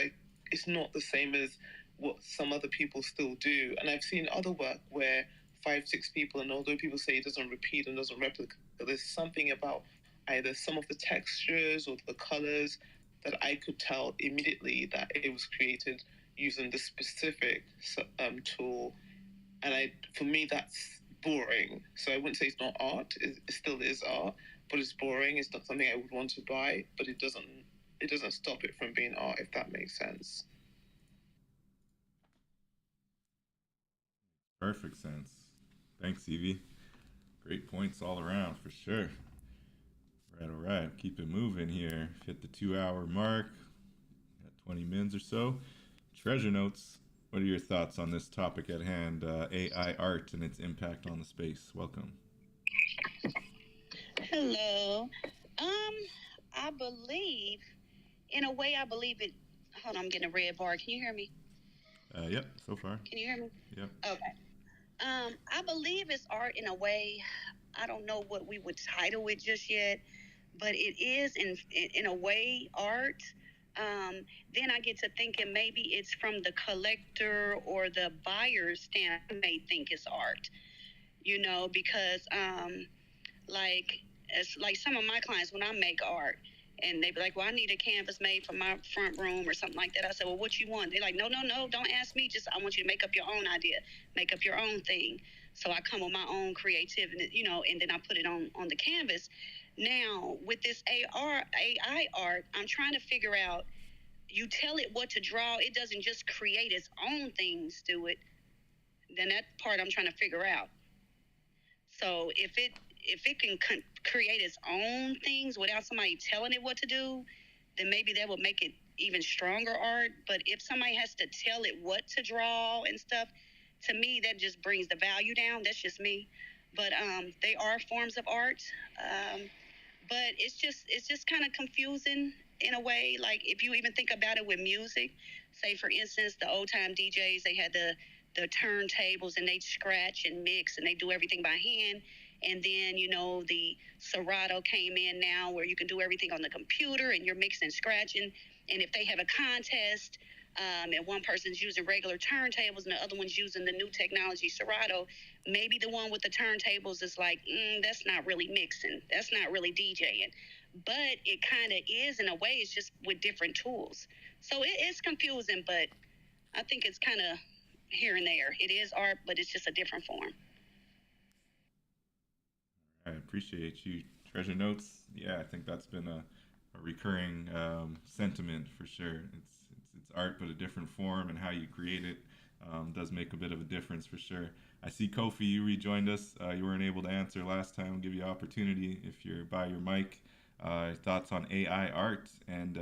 it's not the same as what some other people still do. And I've seen other work where 5, 6 people, and although people say it doesn't repeat and doesn't replicate, there's something about either some of the textures or the colors that I could tell immediately that it was created using this specific tool. And for me, that's boring. So I wouldn't say it's not art. It still is art, but it's boring. It's not something I would want to buy, but it doesn't stop it from being art, if that makes sense. Perfect sense. Thanks, Evie. Great points all around for sure. All right. Keep it moving here. Hit the 2-hour mark. Got 20 minutes or so. Treasure notes. What are your thoughts on this topic at hand, AI art and its impact on the space? Welcome. Hello. I believe, in a way, it. Hold on, I'm getting a red bar. Can you hear me? Yep, so far. Can you hear me? Yep. Okay. I believe it's art in a way. I don't know what we would title it just yet, but it is in a way art. Then I get to thinking maybe it's from the collector or the buyer's standpoint. They think it's art, because like some of my clients, when I make art, and they be like, well, I need a canvas made for my front room or something like that. I said, well, what you want? They're like, no, don't ask me. Just, I want you to make up your own idea, make up your own thing. So I come with my own creativity, and then I put it on the canvas. Now, with this AI art, I'm trying to figure out, you tell it what to draw. It doesn't just create its own things, do it. Then that part I'm trying to figure out. So if it can create its own things without somebody telling it what to do, then maybe that would make it even stronger art. But if somebody has to tell it what to draw and stuff, to me, that just brings the value down. That's just me. But they are forms of art. But it's just kind of confusing in a way. Like, if you even think about it with music, say, for instance, the old time DJs, they had the turntables, and they scratch and mix, and they do everything by hand. And then, the Serato came in now, where you can do everything on the computer, and you're mixing and scratching. And if they have a contest, and one person's using regular turntables and the other one's using the new technology Serato, maybe the one with the turntables is like, that's not really mixing, that's not really DJing. But it kind of is in a way. It's just with different tools. So it's confusing, but I think it's kind of here and there. It is art, but it's just a different form. I appreciate you. Treasure notes. Yeah, I think that's been a recurring sentiment for sure. It's art, but a different form, and how you create it does make a bit of a difference for sure. I see Kofi, you rejoined us. You weren't able to answer last time. I'll give you opportunity if you're by your mic. Thoughts on AI art, and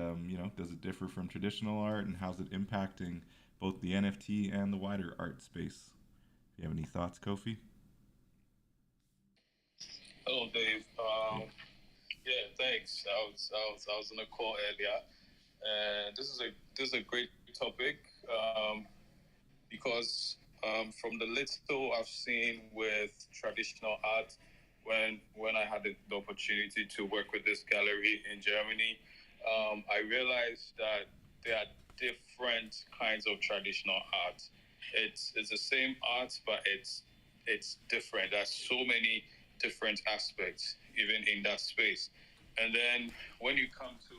does it differ from traditional art, and how's it impacting both the NFT and the wider art space? If you have any thoughts, Kofi? Hello, Dave. Yeah, thanks. I was on a call earlier, and this is a great topic because from the little I've seen with traditional art, when I had the opportunity to work with this gallery in Germany, I realized that there are different kinds of traditional art. It's the same art, but it's different. There's so many different aspects even in that space. And then when you come to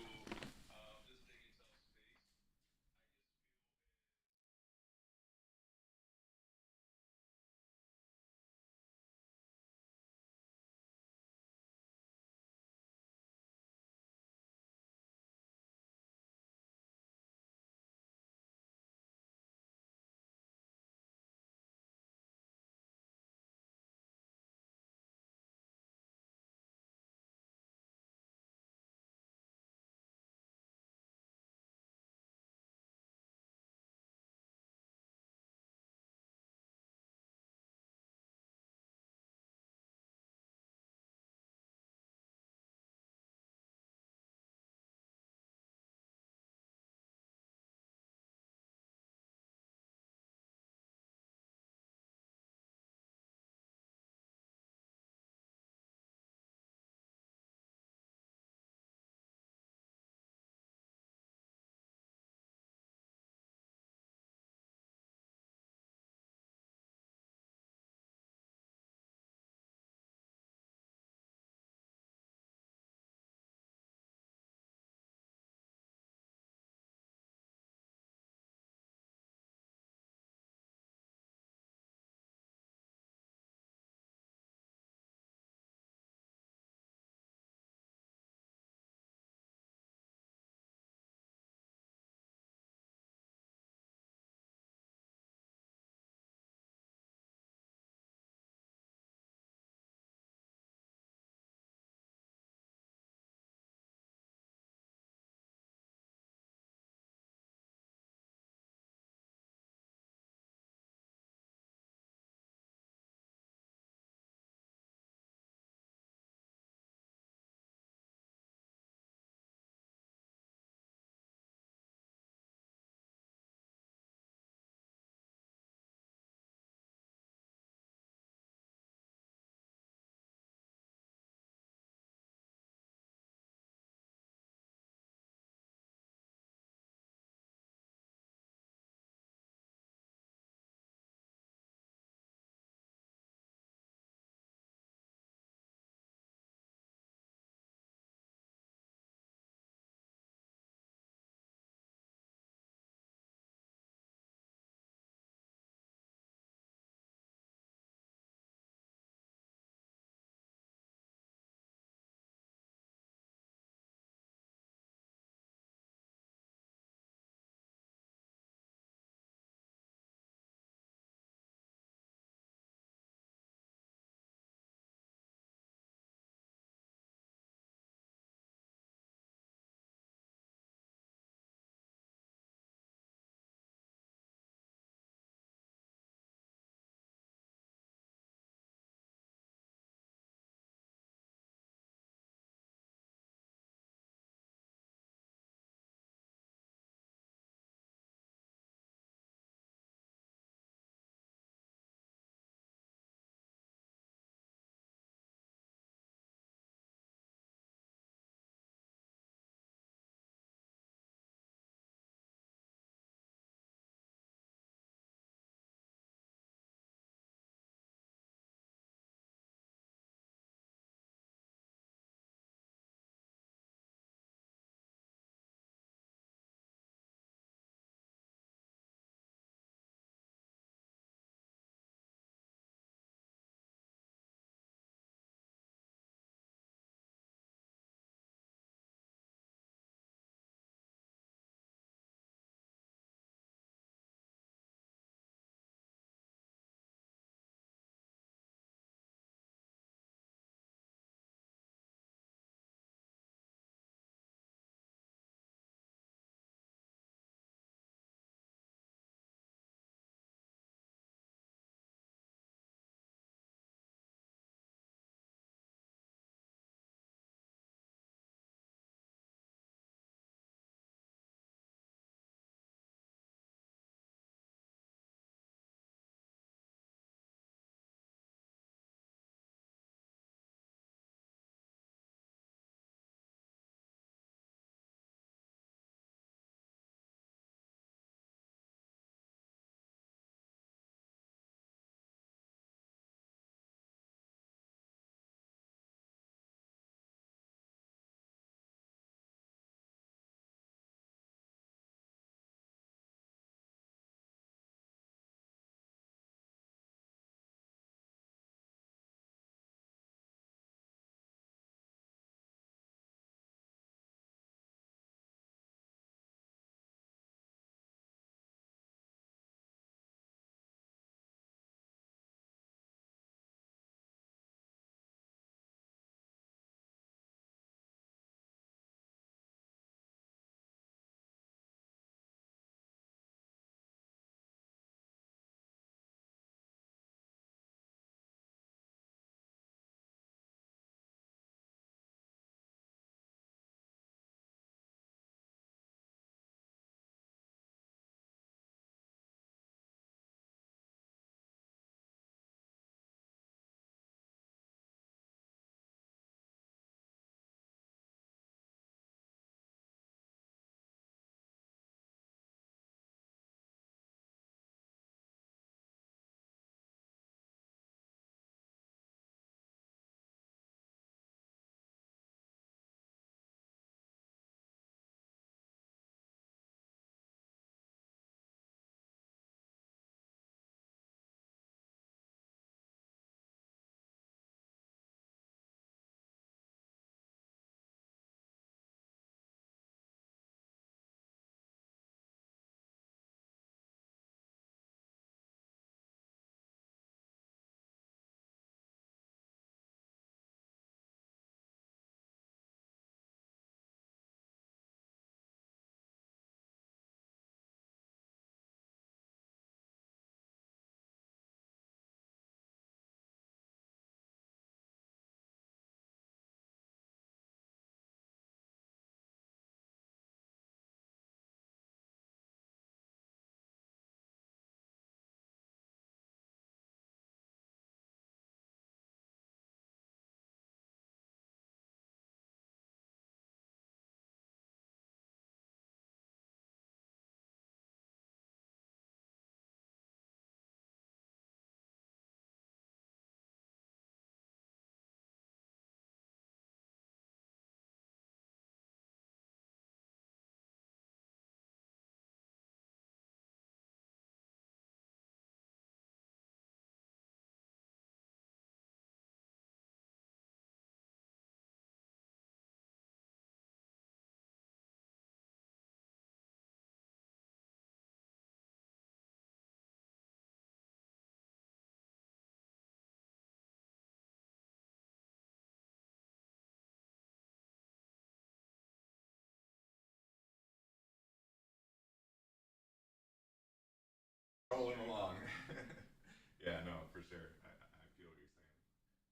Yeah, no, for sure. I feel what you're saying. Thank you.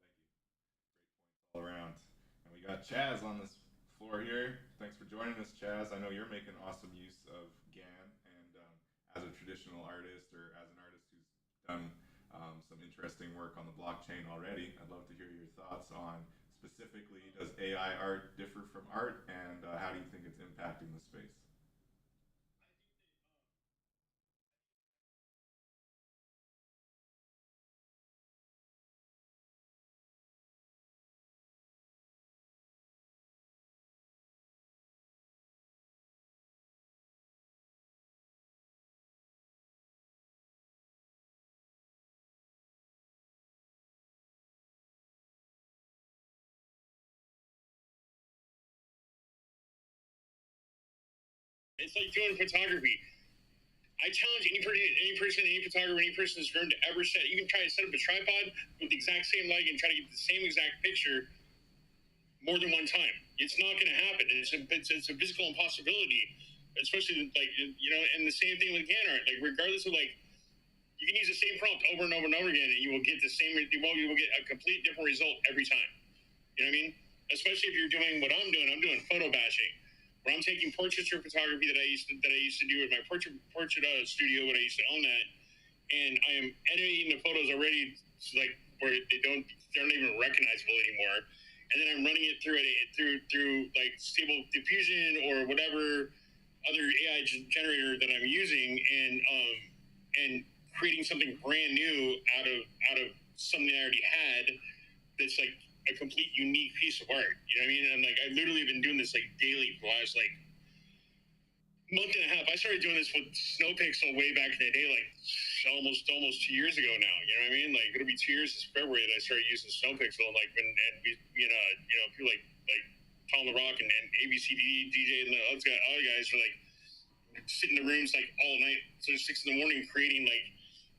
All around. And we got Chaz on this floor here. Thanks for joining us, Chaz. I know you're making awesome use of GAN, and as a traditional artist or as an artist who's done some interesting work on the blockchain already, I'd love to hear your thoughts on specifically, does AI art differ from art, and how do you think it's impacting the space? It's like doing photography. I challenge any person, any photographer, any person in this room to ever even try to set up a tripod with the exact same light and try to get the same exact picture more than one time. It's not going to happen. It's a physical impossibility, especially like, and the same thing with GAN art. Like, regardless of like, you can use the same prompt over and over and over again, and you will get the same. You will get a complete different result every time. You know what I mean? Especially if you're doing what I'm doing. I'm doing photo batching, where I'm taking portraiture photography that I used to do with my portrait studio when I used to own that, and I am editing the photos already to like where they're not even recognizable anymore, and then I'm running it through like Stable Diffusion or whatever other AI generator that I'm using, and creating something brand new out of something I already had that's like a complete unique piece of art. You know what I mean? And like I literally been doing this like daily for the last like month and a half. I started doing this with Snowpixel way back in the day, like almost 2 years ago now. You know what I mean? Like it'll be 2 years this February that I started using Snowpixel, and like and we people like Tom the Rock and ABCD DJ and the other guys are like sitting in the rooms like all night, so 6 in the morning creating like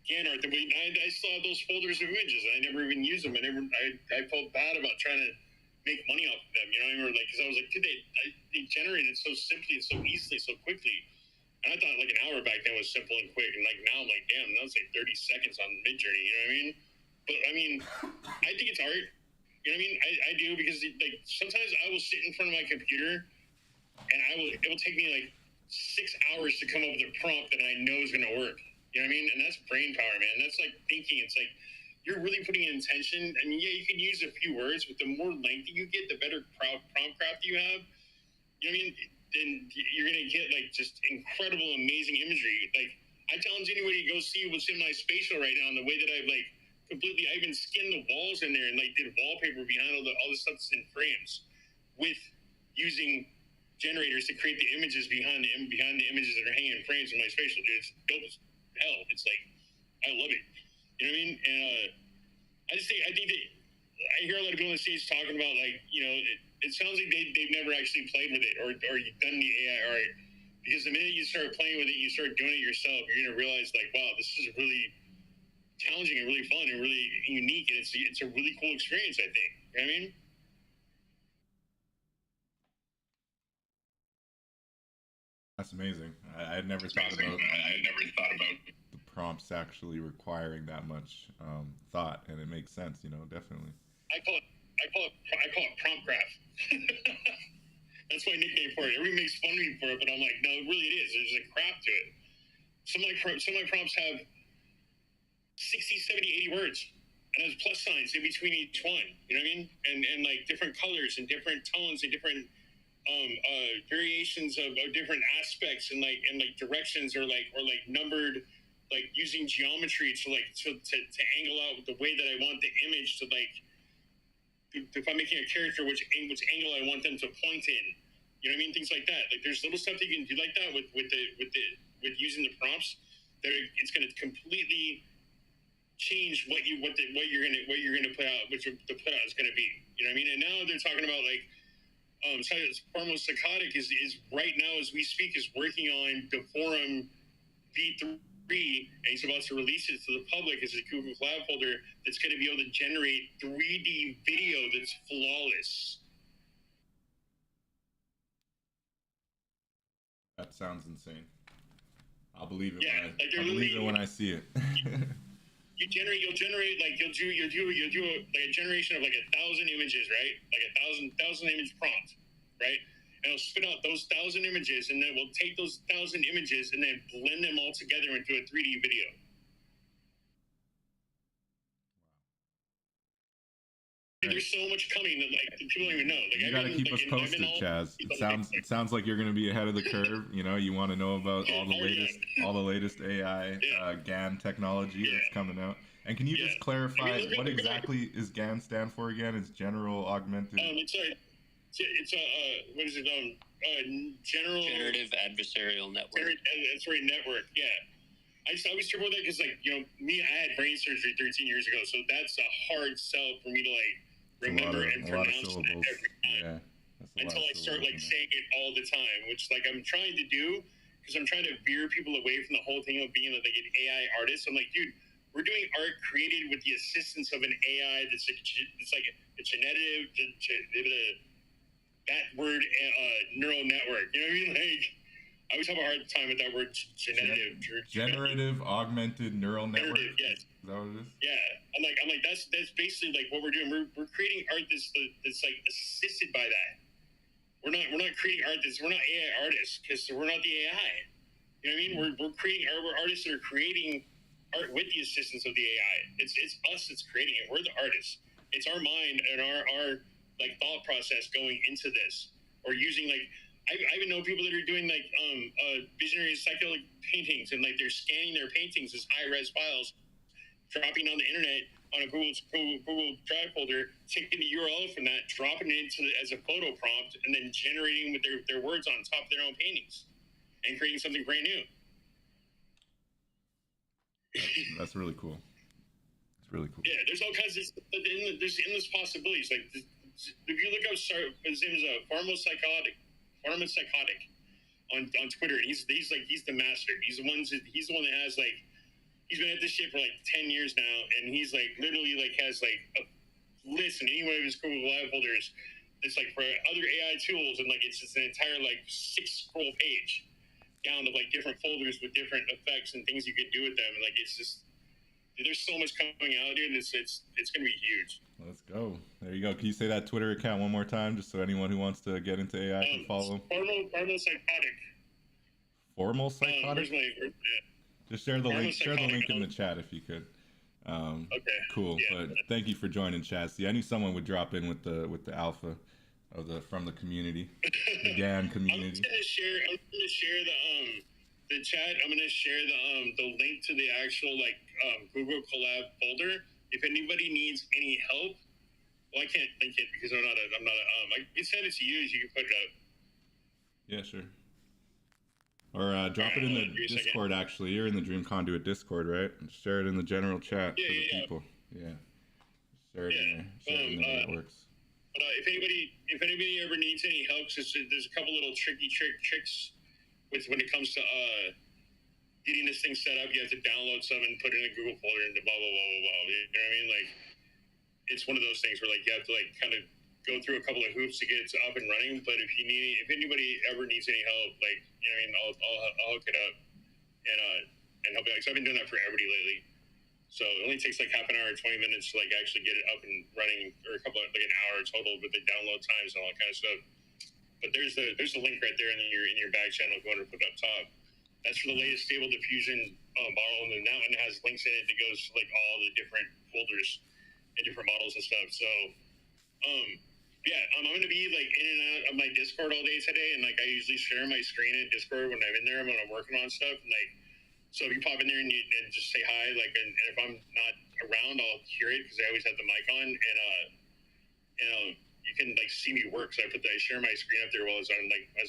GAN art. I still have those folders of images. I never even use them. I felt bad about trying to make money off of them. You know what I mean? Like, because I was like, dude, they generated so simply and so easily, so quickly. And I thought like an hour back then was simple and quick. And like now I'm like, damn, that was like 30 seconds on Midjourney. You know what I mean? But I mean, I think it's art. You know what I mean? I do, because like sometimes I will sit in front of my computer and it will take me like 6 hours to come up with a prompt that I know is going to work. You know what I mean? And that's brain power, man. That's like thinking. It's like you're really putting in intention. I mean, yeah, you can use a few words, but the more lengthy you get, the better prompt craft you have. You know what I mean? Then you're going to get like just incredible, amazing imagery. Like I challenge anybody to go see what's in my spatial right now, and the way that I've like completely, I even skinned the walls in there and like did wallpaper behind all the stuff that's in frames with using generators to create the images behind the images that are hanging in frames in my spatial. Dude, it's dope as hell. It's like, I love it. You know what I mean? And I think that I hear a lot of people on the stage talking about like, it sounds like they've never actually played with it or done the AI art. Because the minute you start playing with it, you start doing it yourself, you're gonna realize like, wow, this is really challenging and really fun and really unique, and it's a really cool experience, I think. You know what I mean? That's amazing. I had never thought about the prompts actually requiring that much thought, and it makes sense. Definitely. I call it prompt craft. That's my nickname for it. Everybody makes fun of me for it, but I'm like, no, it really it is. There's a craft to it. Some of my prompts have 60, 70, 80 words, and there's plus signs in between each one. You know what I mean? And like different colors and different tones and different variations of different aspects and like directions or like numbered, like using geometry to angle out the way that I want the image to like, if I'm making a character, which angle I want them to point in. You know what I mean? Things like that. Like there's little stuff that you can do like that with using the prompts that it's going to completely change what you're gonna put out, what the put out is going to be. You know what I mean? And now they're talking about like Foremost Psychotic is right now as we speak is working on the Forum V3, and he's about to release it to the public as a Google Cloud folder that's going to be able to generate 3D video that's flawless. That sounds insane. I'll believe it. I'll believe it when I see it. you'll generate like you'll do like a generation of like 1,000 images, right? Like a thousand image prompt, right? And it'll spit out those 1,000 images, and then we'll take those 1,000 images and then blend them all together into a 3D video. There's so much coming that like people don't even know. Like, You got to keep us posted, Chaz. It sounds like you're going to be ahead of the curve. You know, you want to know about all the latest AI GAN technology that's coming out. And can you just clarify what exactly is GAN stand for again? It's General Augmented. It's what is it? Generative Adversarial Network. Network. Yeah. I always trouble with that because, like, you know, I had brain surgery 13 years ago, so that's a hard sell for me to like remember and pronounce it every time. Until I start like saying it all the time, which like I'm trying to do because I'm trying to veer people away from the whole thing of being like an AI artist. I'm like, dude, we're doing art created with the assistance of an AI that's like a generative, that word, neural network. You know what I mean? Like, I always have a hard time with that word generative augmented neural network. Yes. Is that what it is? Yeah, I'm like that's basically like what we're doing. We're creating art that's like assisted by that. We're not creating art we're not AI artists because we're not the AI. You know what I mean? We're creating art. We're artists that are creating art with the assistance of the AI. It's us that's creating it. We're the artists. It's our mind and our like thought process going into this, or using like. I even know people that are doing like visionary psychedelic paintings, and like they're scanning their paintings as high-res files, dropping on the internet on a Google Drive folder, taking the URL from that, dropping it into as a photo prompt, and then generating with their words on top of their own paintings, and creating something brand new. That's really cool. It's really cool. Yeah, there's all kinds of there's endless possibilities. Like if you look up, his name is Pharmapsychotic on Twitter, and he's the master. He's the one that has like he's been at this shit for like 10 years now, and he's like literally like has like a list in any one of his Google Live folders. It's like for other AI tools, and like it's just an entire like 6-scroll page down to like different folders with different effects and things you could do with them. And like it's just there's so much coming out, dude. It's gonna be huge. Let's go. There you go. Can you say that Twitter account one more time, just so anyone who wants to get into AI can follow? Formal psychotic. Just share the link in the chat if you could. Okay. Cool. Yeah. But thank you for joining, Chaz. See, I knew someone would drop in with the alpha of from the community, the GAN community. I'm gonna share the chat. I'm gonna share the link to the actual like Google Collab folder. If anybody needs any help, well, I can't link it because I'm not a I can send it to you. You can put it up. Yeah, sure. Or drop it in the Discord. Actually, you're in the Dream Conduit Discord, right? Share it in the general chat for the people. Yeah. Share it in there. Share it in there. It works. But if anybody ever needs any help, there's a couple little tricks when it comes to getting this thing set up. You have to download some and put it in a Google folder and blah blah blah blah blah. You know what I mean? Like, it's one of those things where like you have to like kind of go through a couple of hoops to get it up and running. But if anybody ever needs any help, like, you know what I mean, I'll hook it up and help you out. 'Cause I've been doing that for everybody lately. So it only takes like half an hour, 20 minutes to like actually get it up and running, or like an hour total with the download times and all that kind of stuff. But there's the link right there in your back channel. Go ahead and put it up top. That's for the latest Stable Diffusion model, and then that one has links in it that goes to like all the different folders and different models and stuff. So, I'm going to be like in and out of my Discord all day today, and like I usually share my screen in Discord when I'm in there when I'm working on stuff. And like, so if you pop in there and just say hi, like, and if I'm not around, I'll hear it because I always have the mic on, and you can like see me work. So I share my screen up there as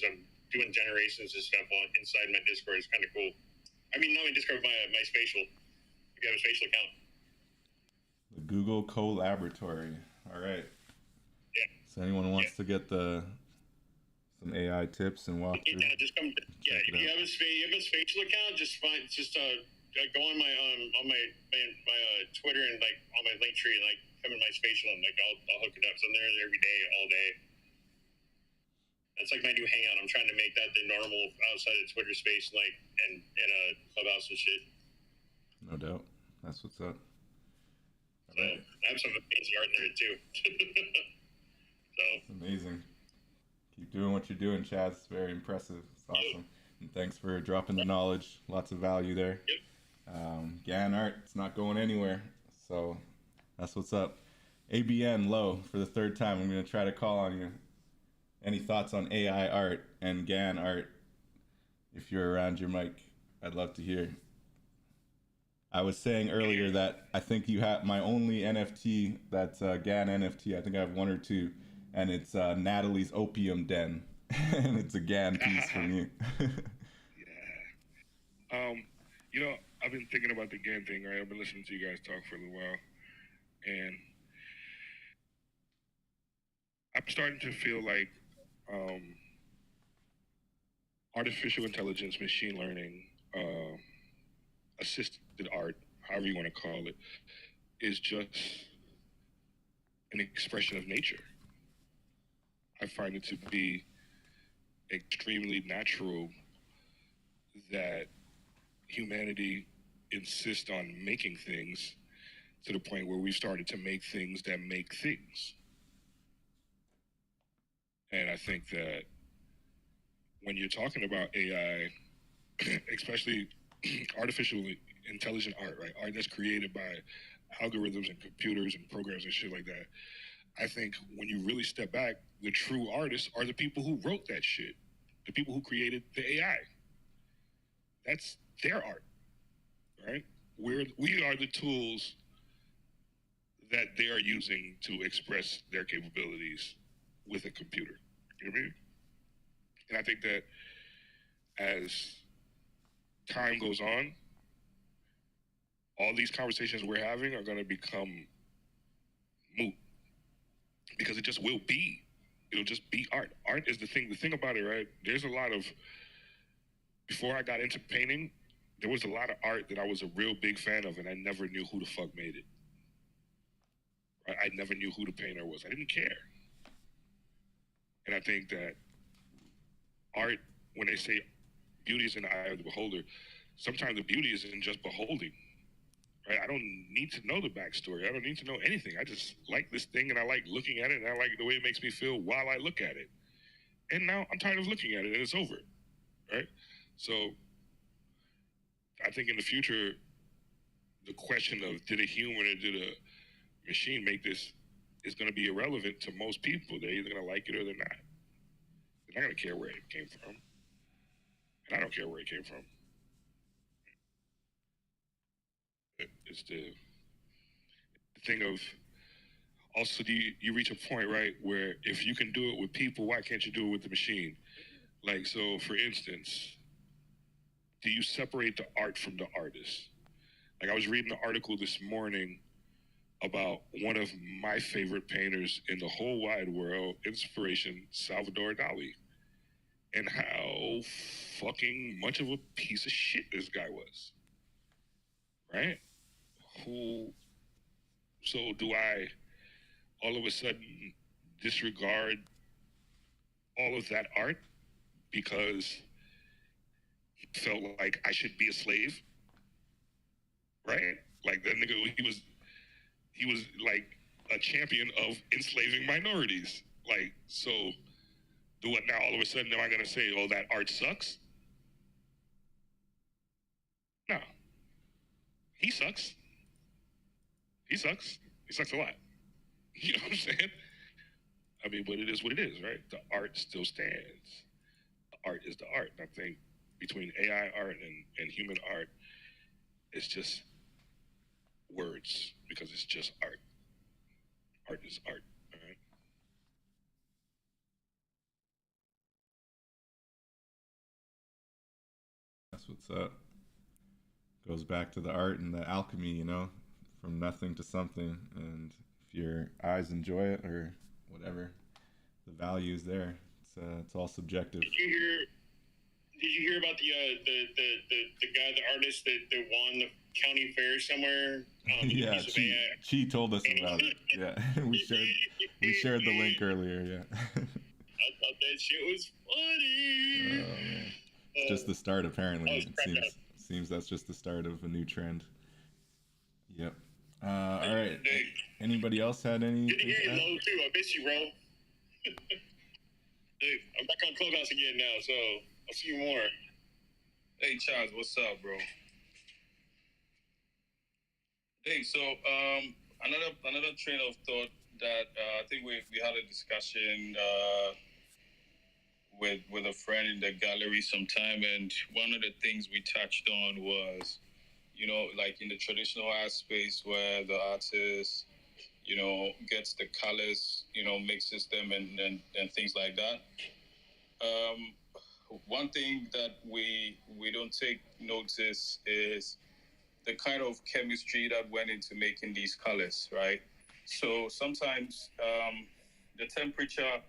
I'm doing generations and stuff inside my Discord. It's kind of cool. I mean, not my Discord, my spatial. If you have a spatial account. The Google Collaboratory. All right. Yeah. So anyone wants to get some AI tips and walk through. Yeah, just come. Yeah, if you have a spatial account, just go on my Twitter and like on my link tree and like come in my spatial and like I'll hook it up. So I'm there every day, all day. That's like my new hangout. I'm trying to make that the normal outside of Twitter space, like and Clubhouse and shit. No doubt. That's what's up. So I have some fancy art in there too. So it's amazing. Keep doing what you're doing, Chaz. It's very impressive. It's awesome. And thanks for dropping the knowledge. Lots of value there. GAN art, it's not going anywhere. So that's what's up. ABN Low, for the third time, I'm going to try to call on you. Any thoughts on AI art and GAN art? If you're around your mic, I'd love to hear. I was saying earlier that I think you have my only NFT that's GAN NFT. I think I have one or two, and it's Natalie's Opium Den, and it's a GAN piece from you. You know, I've been thinking about the GAN thing, right? I've been listening to you guys talk for a little while, and I'm starting to feel like artificial intelligence, machine learning, assisted art, however you want to call it, is just an expression of nature. I find it to be extremely natural that humanity insists on making things to the point where we've started to make things that make things. And I think that when you're talking about AI, especially artificial intelligent art, right? Art that's created by algorithms and computers and programs and shit like that. I think when you really step back, the true artists are the people who wrote that shit, the people who created the AI. That's their art, right? We are the tools that they are using to express their capabilities with a computer. You know what I mean? And I think that as time goes on, all these conversations we're having are going to become moot, because it just will be. It'll just be art. Art is the thing. The thing about it, right? There's a lot of, before I got into painting, there was a lot of art that I was a real big fan of, and I never knew who the fuck made it. Right? I never knew who the painter was. I didn't care. And I think that art, when they say beauty is in the eye of the beholder, sometimes the beauty isn't just beholding. Right? I don't need to know the backstory. I don't need to know anything. I just like this thing, and I like looking at it, and I like the way it makes me feel while I look at it. And now I'm tired of looking at it, and it's over. Right? So I think in the future, the question of did a human or did a machine make this is going to be irrelevant to most people. They're either going to like it or they're not. They're not going to care where it came from. And I don't care where it came from. It's the thing of, also, you reach a point, right, where if you can do it with people, why can't you do it with the machine? Like, so for instance, do you separate the art from the artist? Like, I was reading an article this morning about one of my favorite painters in the whole wide world, inspiration, Salvador Dali, and how fucking much of a piece of shit this guy was, right? So do I all of a sudden disregard all of that art because he felt like I should be a slave, right? Like that nigga, he was like a champion of enslaving minorities. Like, so do what now? All of a sudden, am I gonna say, oh, that art sucks? No. He sucks. He sucks. He sucks a lot. You know what I'm saying? I mean, but it is what it is, right? The art still stands. The art is the art. And I think between AI art and human art, it's just words, because it's just art. Art is art, all right? That's what's up. Goes back to the art and the alchemy, you know, from nothing to something. And if your eyes enjoy it or whatever, the value is there. It's all subjective. Did you hear about the guy, the artist that won the county fair somewhere? Yeah, Chi told us about it. Yeah, we shared the link earlier. Yeah. I thought that shit was funny. Oh man, it's just the start. Apparently, it seems that's just the start of a new trend. Yep. All right. Anybody else had any? Good to hear you, Lo, too. I miss you, bro. Dave, I'm back on Clubhouse again now, so I'll see you more. Hey, Charles, what's up, bro? Hey, so another train of thought that I think we had a discussion with a friend in the gallery sometime, and one of the things we touched on was, you know, like in the traditional art space where the artist, you know, gets the colors, you know, mixes them and things like that. One thing that we don't take notice is the kind of chemistry that went into making these colors, right? So sometimes the temperature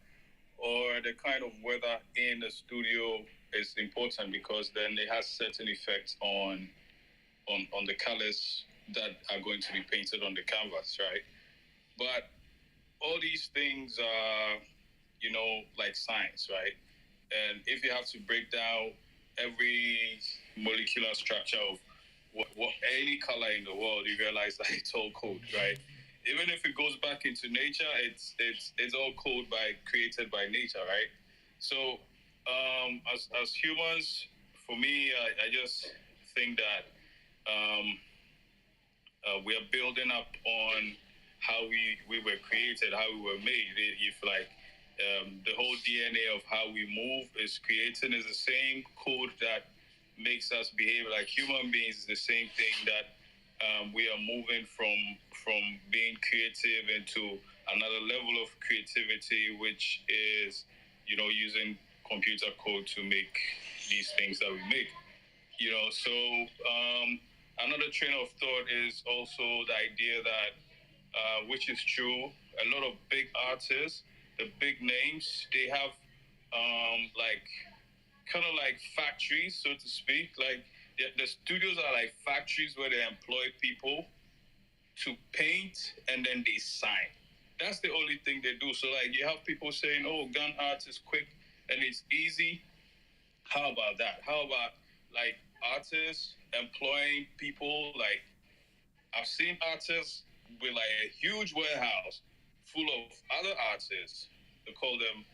or the kind of weather in the studio is important because then it has certain effects on the colors that are going to be painted on the canvas, right? But all these things are, you know, like science, right? And if you have to break down every molecular structure of what any color in the world, you realize that it's all code, right? Even if it goes back into nature, it's all code created by nature, right? So as humans, for me, I just think that we are building up on how we were created, how we were made. If like the whole DNA of how we move is created is the same code that makes us behave like human beings. Is the same thing that we are moving from being creative into another level of creativity, which is, you know, using computer code to make these things that we make. You know, so another train of thought is also the idea that, which is true, a lot of big artists, the big names, they have like kind of like factories, so to speak. Like the studios are like factories where they employ people to paint and then they sign. That's the only thing they do. So like you have people saying, "Oh, gun art is quick and it's easy." How about that? How about like artists employing people? Like I've seen artists with like a huge warehouse full of other artists. They call them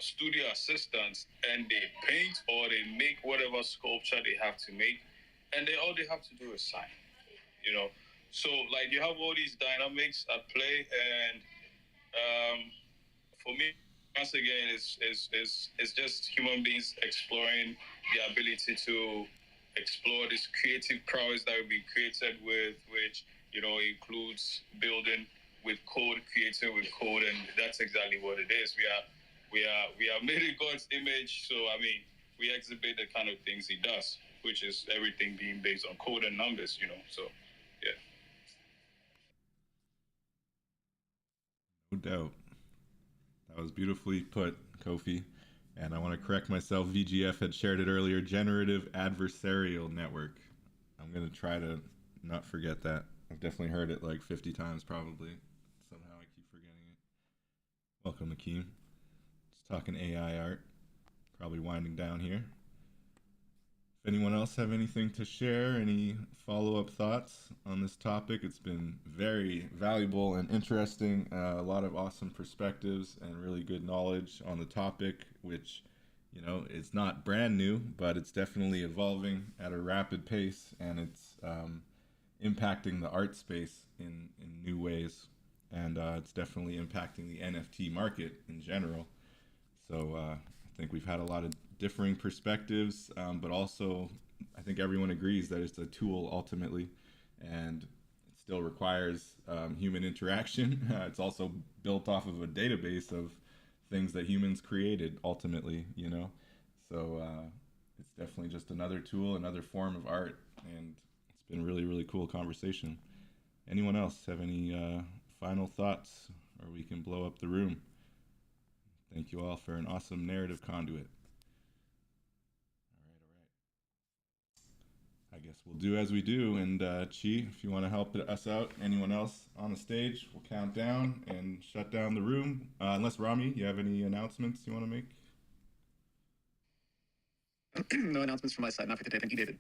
studio assistants, and they paint or they make whatever sculpture they have to make, and all they have to do is sign. You know, so like you have all these dynamics at play, and for me, once again, it's just human beings exploring the ability to explore this creative prowess that we've been created with, which, you know, includes building with code, creating with code, and that's exactly what it is. We are made in God's image, so I mean, we exhibit the kind of things He does, which is everything being based on code and numbers, you know. So, yeah. No doubt. That was beautifully put, Kofi. And I want to correct myself. VGF had shared it earlier. Generative Adversarial Network. I'm going to try to not forget that. I've definitely heard it like 50 times probably. Somehow I keep forgetting it. Welcome, Akeem. Just talking AI art. Probably winding down here. If anyone else have anything to share, any follow-up thoughts on this topic, it's been very valuable and interesting. A lot of awesome perspectives and really good knowledge on the topic, which, you know, it's not brand new, but it's definitely evolving at a rapid pace, and it's impacting the art space in new ways. And it's definitely impacting the NFT market in general. So I think we've had a lot of differing perspectives, but also I think everyone agrees that it's a tool ultimately, and it still requires human interaction. It's also built off of a database of things that humans created ultimately, you know. So it's definitely just another tool, another form of art, and it's been a really, really cool conversation. Anyone else have any final thoughts, or we can blow up the room? Thank you all for an awesome narrative conduit. I guess we'll do as we do. And Chi, if you want to help us out, anyone else on the stage, we'll count down and shut down the room. Unless Rami, you have any announcements you want to make? No announcements from my side. Not for today. Thank you, David.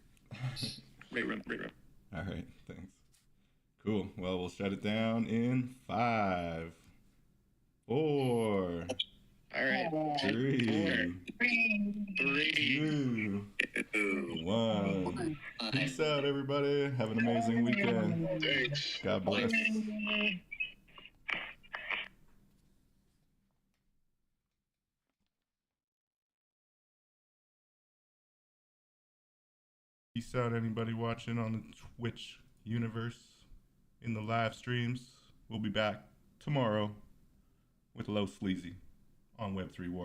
Great room. Great room. All right. Thanks. Cool. Well, we'll shut it down in 5, 4. All right. 3, 2, 1. Peace out, everybody. Have an amazing weekend. Thanks. God bless. Peace out, anybody watching on the Twitch universe in the live streams. We'll be back tomorrow with Low Sleazy on Web3 Warriors.